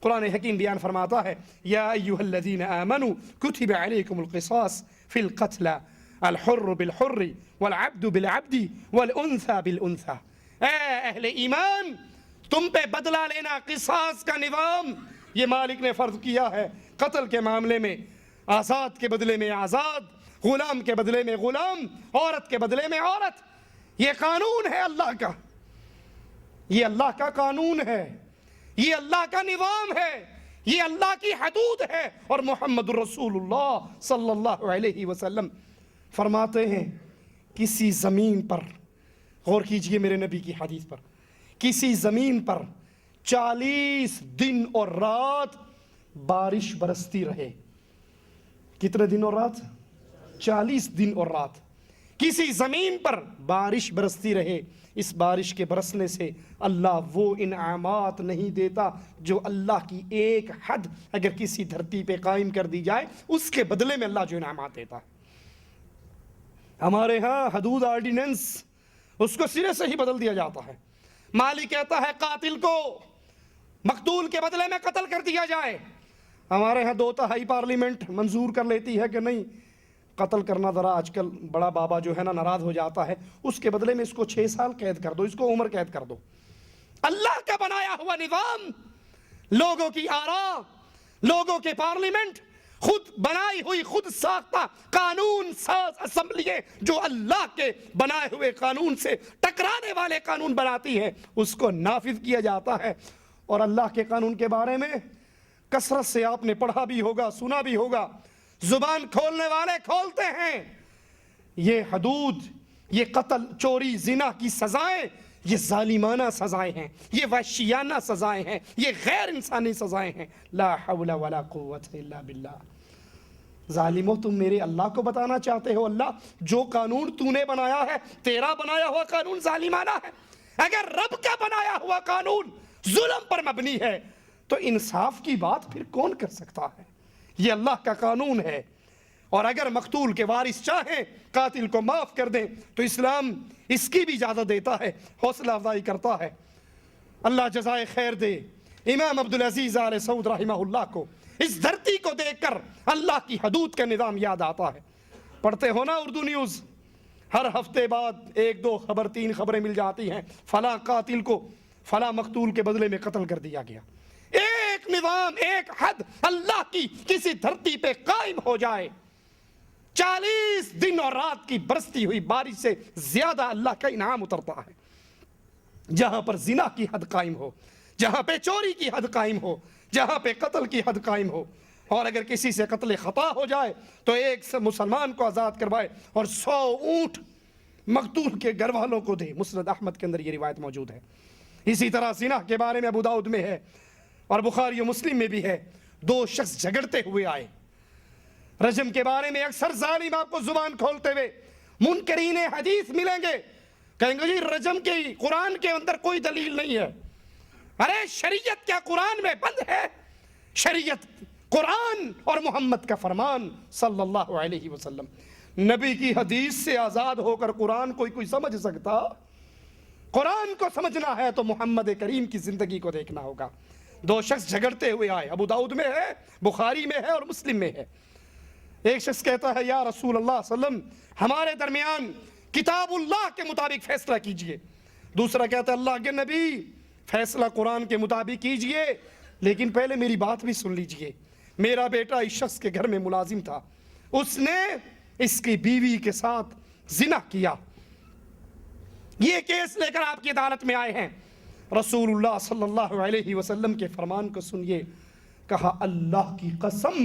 قرآن حکیم بیان فرماتا ہے یا ایھا الذین آمنوا کتب علیکم القصاص فی القتل الحر بالحر والعبد بالعبد والانثى بالانثى۔ اے اہل ایمان، تم پہ بدلہ لینا، قصاص کا نظام یہ مالک نے فرض کیا ہے۔ قتل کے معاملے میں آزاد کے بدلے میں آزاد، غلام کے بدلے میں غلام، عورت کے بدلے میں عورت، یہ قانون ہے اللہ کا، یہ اللہ کا قانون ہے، یہ اللہ کا نظام ہے، یہ اللہ کی حدود ہے۔ اور محمد رسول اللہ صلی اللہ علیہ وسلم فرماتے ہیں کسی زمین پر، غور کیجئے میرے نبی کی حدیث پر، کسی زمین پر 40 دن اور رات بارش برستی رہے۔ کتنے دن اور رات؟ 40 دن اور رات کسی زمین پر بارش برستی رہے، اس بارش کے برسنے سے اللہ وہ انعامات نہیں دیتا جو اللہ کی ایک حد اگر کسی دھرتی پہ قائم کر دی جائے اس کے بدلے میں اللہ جو انعامات دیتا ہے۔ ہمارے ہاں حدود آرڈیننس اس کو سرے سے ہی بدل دیا جاتا ہے۔ مالی کہتا ہے قاتل کو مقتول کے بدلے میں قتل کر دیا جائے، ہمارے ہاں 2/3 پارلیمنٹ منظور کر لیتی ہے کہ نہیں قتل کرنا ذرا آج کل بڑا بابا جو ہے نا ناراض ہو جاتا ہے، اس کے بدلے میں اس کو 6 سال قید کر دو، اس کو عمر قید کر دو۔ اللہ کا بنایا ہوا نظام، لوگوں کی آراء، لوگوں کے پارلیمنٹ، خود بنائی ہوئی خود ساختہ قانون ساز اسمبلیاں جو اللہ کے بنائے ہوئے قانون سے ٹکرانے والے قانون بناتی ہیں، اس کو نافذ کیا جاتا ہے۔ اور اللہ کے قانون کے بارے میں کثرت سے آپ نے پڑھا بھی ہوگا، سنا بھی ہوگا، زبان کھولنے والے کھولتے ہیں۔ یہ حدود، یہ قتل، چوری، زنا کی سزائیں یہ ظالمانہ سزائیں ہیں، یہ وحشیانہ سزائیں ہیں، یہ غیر انسانی سزائیں ہیں۔ لا حول ولا قوت الا باللہ۔ ظالمو تم میرے اللہ کو بتانا چاہتے ہو اللہ جو قانون تو نے بنایا ہے، تیرا بنایا ہوا قانون ظالمانہ ہے؟ اگر رب کا بنایا ہوا قانون ظلم پر مبنی ہے تو انصاف کی بات پھر کون کر سکتا ہے؟ یہ اللہ کا قانون ہے۔ اور اگر مقتول کے وارث چاہیں قاتل کو معاف کر دیں تو اسلام اس کی بھی اجازت دیتا ہے، حوصلہ افزائی کرتا ہے۔ اللہ جزائے خیر دے امام عبدالعزیز آل سعود رحمہ اللہ کو، اس دھرتی کو دیکھ کر اللہ کی حدود کا نظام یاد آتا ہے۔ پڑھتے ہو نا اردو نیوز، ہر ہفتے بعد 1-2 خبر 3 خبریں مل جاتی ہیں، فلاں قاتل کو فلاں مقتول کے بدلے میں قتل کر دیا گیا۔ ایک نظام، ایک حد اللہ کی کسی دھرتی پہ قائم ہو جائے، 40 دن اور رات کی برستی ہوئی بارش سے زیادہ اللہ کا انعام اترتا ہے۔ جہاں پر زنا کی حد قائم ہو، جہاں پہ چوری کی حد قائم ہو، جہاں پہ قتل کی حد قائم ہو، اور اگر کسی سے قتل خطا ہو جائے تو ایک سے مسلمان کو آزاد کروائے اور 100 اونٹ مقتول کے گھر والوں کو دے۔ مسند احمد کے اندر یہ روایت موجود ہے۔ اسی طرح زنا کے بارے میں ابو داؤد میں ہے اور بخاری و مسلم میں بھی ہے، دو شخص جھگڑتے ہوئے آئے۔ رجم کے بارے میں اکثر ظالم آپ کو زبان کھولتے ہوئے منکرین حدیث ملیں گے، کہیں گے جی رجم کی قرآن کے اندر کوئی دلیل نہیں ہے۔ ارے شریعت کیا قرآن میں بند ہے؟ شریعت قرآن اور محمد کا فرمان صلی اللہ علیہ وسلم، نبی کی حدیث سے آزاد ہو کر قرآن کوئی سمجھ سکتا؟ قرآن کو سمجھنا ہے تو محمد کریم کی زندگی کو دیکھنا ہوگا۔ دو شخص جھگڑتے ہوئے آئے، ابو داؤد میں ہے، بخاری میں ہے اور مسلم میں ہے۔ ایک شخص کہتا ہے یا رسول اللہ صلی اللہ علیہ وسلم ہمارے درمیان کتاب اللہ کے مطابق فیصلہ کیجئے۔ دوسرا کہتا ہے اللہ کے نبی فیصلہ قرآن کے مطابق کیجئے، لیکن پہلے میری بات بھی سن لیجئے۔ میرا بیٹا اس شخص کے گھر میں ملازم تھا، اس نے اس کی بیوی کے ساتھ زنا کیا، یہ کیس لے کر آپ کی عدالت میں آئے ہیں۔ رسول اللہ صلی اللہ علیہ وسلم کے فرمان کو سنیے، کہا اللہ کی قسم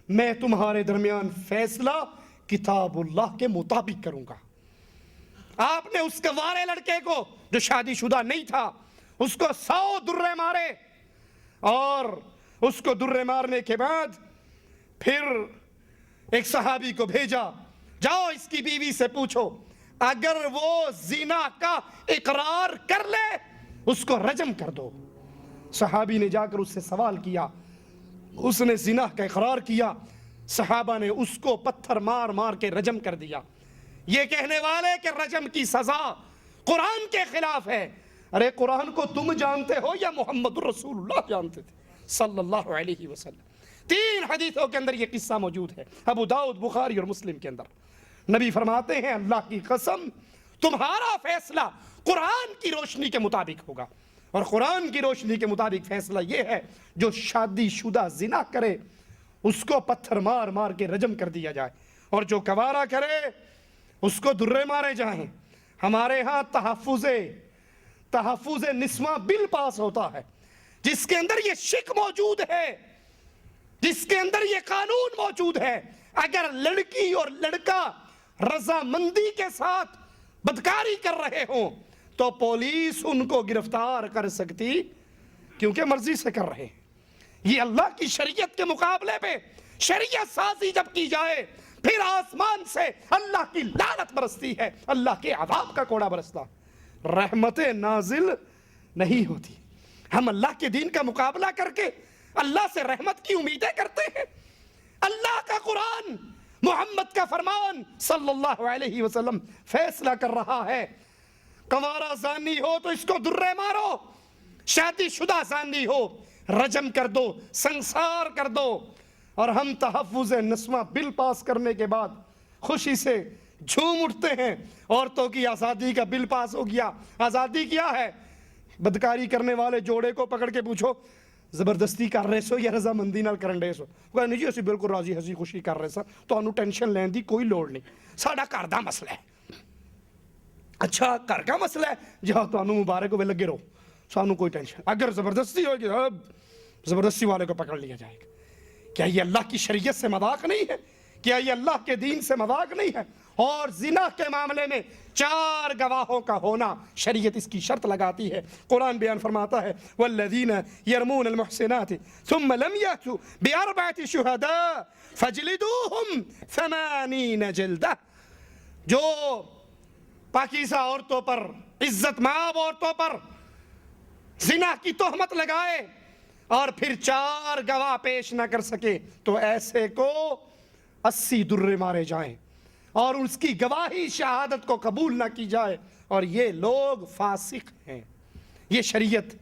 میں تمہارے درمیان فیصلہ کتاب اللہ کے مطابق کروں گا۔ آپ نے اس گوارے لڑکے کو جو شادی شدہ نہیں تھا اس کو 100 درے مارے، اور اس کو درے مارنے کے بعد پھر ایک صحابی کو بھیجا، جاؤ اس کی بیوی سے پوچھو، اگر وہ زنا کا اقرار کر لے اس کو رجم کر دو۔ صحابی نے جا کر اس سے سوال کیا، اس نے زنا کا اقرار کیا، صحابہ نے اس کو پتھر مار مار کے رجم کر دیا، یہ کہنے والے کہ رجم کی سزا قرآن کے خلاف ہے۔ ارے قرآن کو تم جانتے ہو یا محمد رسول اللہ جانتے تھے صلی اللہ علیہ وسلم؟ 3 حدیثوں کے اندر یہ قصہ موجود ہے، ابو داؤد، بخاری اور مسلم کے اندر۔ نبی فرماتے ہیں اللہ کی قسم تمہارا فیصلہ قرآن کی روشنی کے مطابق ہوگا، اور قرآن کی روشنی کے مطابق فیصلہ یہ ہے جو شادی شدہ زنا کرے اس کو پتھر مار مار کے رجم کر دیا جائے، اور جو کوارا کرے اس کو درے مارے جائیں۔ ہمارے ہاں تحفظ نسواں بل پاس ہوتا ہے جس کے اندر یہ شک موجود ہے، جس کے اندر یہ قانون موجود ہے، اگر لڑکی اور لڑکا رضامندی کے ساتھ بدکاری کر رہے ہوں تو پولیس ان کو گرفتار کر سکتی، کیونکہ مرضی سے کر رہے ہیں۔ یہ اللہ کی شریعت کے مقابلے پہ شریعت سازی جب کی جائے پھر آسمان سے اللہ کی لعنت برستی ہے، اللہ کے عذاب کا کوڑا برستا، رحمتیں نازل نہیں ہوتی۔ ہم اللہ کے دین کا مقابلہ کر کے اللہ سے رحمت کی امیدیں کرتے ہیں۔ اللہ کا قرآن، محمد کا فرمان صلی اللہ علیہ وسلم فیصلہ کر رہا ہے، کنوارا زانی ہو تو اس کو درے مارو، شادی شدہ زانی ہو رجم کر دو، سنسار کر دو۔ اور ہم تحفظ نسواں بل پاس کرنے کے بعد خوشی سے جھوم اٹھتے ہیں، عورتوں کی آزادی کا بل پاس ہو گیا۔ آزادی کیا ہے؟ بدکاری کرنے والے جوڑے کو پکڑ کے پوچھو زبردستی کر رہے سو یا رضامندی نال کرن ڈے سو، کہا نہیں جی اسی بالکل راضی ہسی خوشی کر رہے سا، تانوں ٹینشن لین دی کوئی لوڑ نہیں، ساڈا گھر دا مسئلہ ہے۔ اچھا گھر کا مسئلہ ہے جی ہاں، تانوں مبارک ہوئے لگے رہو، سانوں کوئی ٹینشن، اگر زبردستی ہوگی زبردستی والے کو پکڑ لیا جائے گا۔ کیا یہ اللہ کی شریعت سے مذاق نہیں ہے؟ کیا یہ اللہ کے دین سے مذاق نہیں ہے؟ اور زنا کے معاملے میں 4 گواہوں کا ہونا شریعت اس کی شرط لگاتی ہے۔ قرآن بیان فرماتا ہے والذین یرمون المحسنات ثم لم یأتوا بأربعة شہداء فاجلدوہم 80 جلدہ، جو پاکیزہ عورتوں پر، عزت مآب عورتوں پر زنا کی تہمت لگائے اور پھر 4 گواہ پیش نہ کر سکے تو ایسے کو 80 درے مارے جائیں، اور اس کی گواہی شہادت کو قبول نہ کی جائے، اور یہ لوگ فاسق ہیں۔ یہ شریعت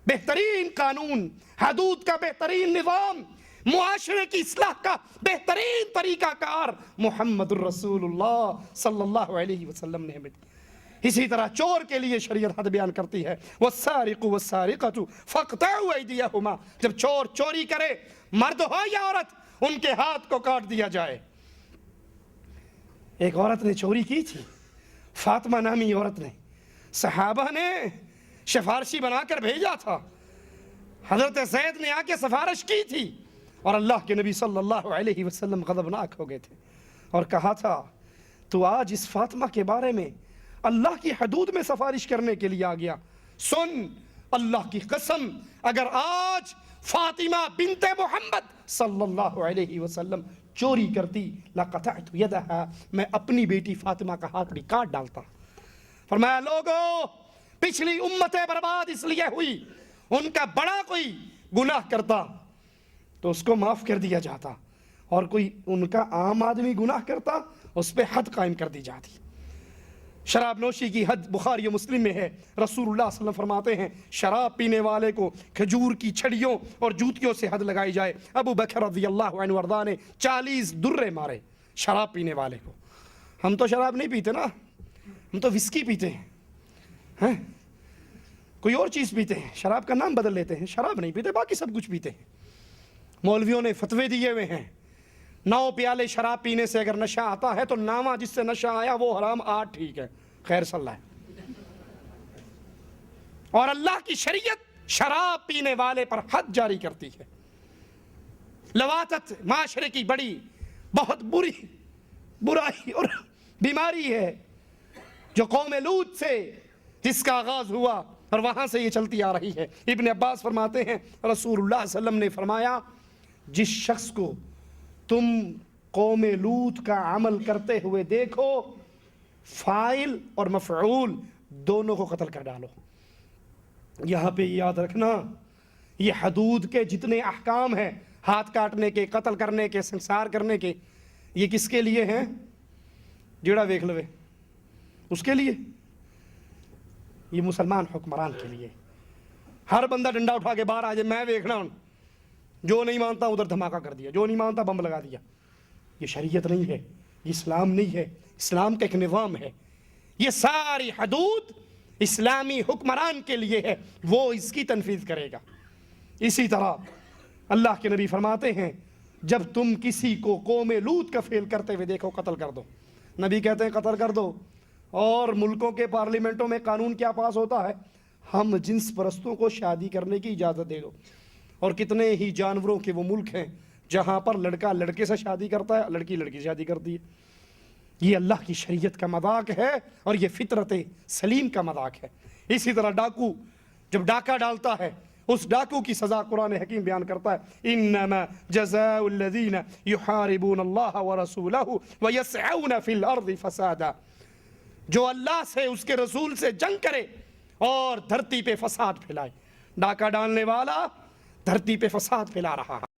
بہترین قانون، حدود کا بہترین نظام، معاشرے کی اصلاح کا بہترین طریقہ کار محمد الرسول اللہ صلی اللہ علیہ وسلم نے ہمیں دی۔ اسی طرح چور کے لیے شریعت حد بیان کرتی ہے والسارق والسارقۃ فاقطعوا ایدیہما، جب چور چوری کرے مرد ہو یا عورت ان کے ہاتھ کو کاٹ دیا جائے۔ ایک عورت نے چوری کی تھی، فاطمہ نامی عورت نے، صحابہ نے سفارشی بنا کر بھیجا تھا، حضرت زید نے آ کے سفارش کی تھی، اور اللہ کے نبی صلی اللہ علیہ وسلم غضبناک ہو گئے تھے اور کہا تھا تو آج اس فاطمہ کے بارے میں اللہ کی حدود میں سفارش کرنے کے لیے آ گیا. سن اللہ کی قسم، اگر آج فاطمہ بنت محمد صلی اللہ علیہ وسلم چوری کرتی لقطعت یدہا، میں اپنی بیٹی فاطمہ کا ہاتھ بھی کاٹ ڈالتا. فرمایا لوگوں، پچھلی امتیں برباد اس لیے ہوئی، ان کا بڑا کوئی گناہ کرتا تو اس کو معاف کر دیا جاتا، اور کوئی ان کا عام آدمی گناہ کرتا اس پہ حد قائم کر دی جاتی. شراب نوشی کی حد بخاری و مسلم میں ہے. رسول اللہ صلی اللہ علیہ وسلم فرماتے ہیں شراب پینے والے کو کھجور کی چھڑیوں اور جوتیوں سے حد لگائی جائے. ابو بکر رضی اللہ عنہ وارضاہ نے 40 درے مارے شراب پینے والے کو. ہم تو شراب نہیں پیتے نا، ہم تو وسکی پیتے ہیں، کوئی اور چیز پیتے ہیں، شراب کا نام بدل لیتے ہیں، شراب نہیں پیتے، باقی سب کچھ پیتے ہیں. مولویوں نے فتوے دیے ہوئے ہیں 9 پیالے شراب پینے سے اگر نشہ آتا ہے تو نامہ جس سے نشہ آیا وہ حرام، 8 ٹھیک ہے، خیر صلی اللہ ہے. اور اللہ کی شریعت شراب پینے والے پر حد جاری کرتی ہے. لواطت معاشرے کی بڑی بہت برائی اور بیماری ہے جو قوم لوط سے جس کا آغاز ہوا اور وہاں سے یہ چلتی آ رہی ہے. ابن عباس فرماتے ہیں رسول اللہ صلی اللہ علیہ وسلم نے فرمایا جس شخص کو تم قوم لوط کا عمل کرتے ہوئے دیکھو، فاعل اور مفعول دونوں کو قتل کر ڈالو. یہاں پہ یاد رکھنا یہ حدود کے جتنے احکام ہیں، ہاتھ کاٹنے کے، قتل کرنے کے، سنسار کرنے کے، یہ کس کے لیے ہیں؟ جڑا ویکھ لوے اس کے لیے، یہ مسلمان حکمران کے لیے. ہر بندہ ڈنڈا اٹھا کے باہر آ جائے، میں ویکھنا ہوں، جو نہیں مانتا ادھر دھماکہ کر دیا، جو نہیں مانتا بم لگا دیا. یہ شریعت نہیں ہے، یہ اسلام نہیں ہے، اسلام کا ایک نظام ہے. یہ ساری حدود اسلامی حکمران کے لیے ہے، وہ اس کی تنفیذ کرے گا. اسی طرح اللہ کے نبی فرماتے ہیں جب تم کسی کو قوم لوط کا فعل کرتے ہوئے دیکھو قتل کر دو. نبی کہتے ہیں قتل کر دو. اور ملکوں کے پارلیمنٹوں میں قانون کیا پاس ہوتا ہے؟ ہم جنس پرستوں کو شادی کرنے کی اجازت دے دو. اور کتنے ہی جانوروں کے وہ ملک ہیں جہاں پر لڑکا لڑکے سے شادی کرتا ہے، لڑکی لڑکی سے شادی کرتی ہے. یہ اللہ کی شریعت کا مذاق ہے اور یہ فطرت سلیم کا مذاق ہے. اسی طرح ڈاکو جب ڈاکہ ڈالتا ہے اس ڈاکو کی سزا قرآن حکیم بیان کرتا ہے انما جزاء الذین یحاربون اللہ ورسولہ ویسعون فی الارض فسادا. جو اللہ سے اس کے رسول سے جنگ کرے اور دھرتی پہ فساد پھیلائے. ڈاکہ ڈالنے والا دھرتی پہ فساد پھیلا رہا ہے.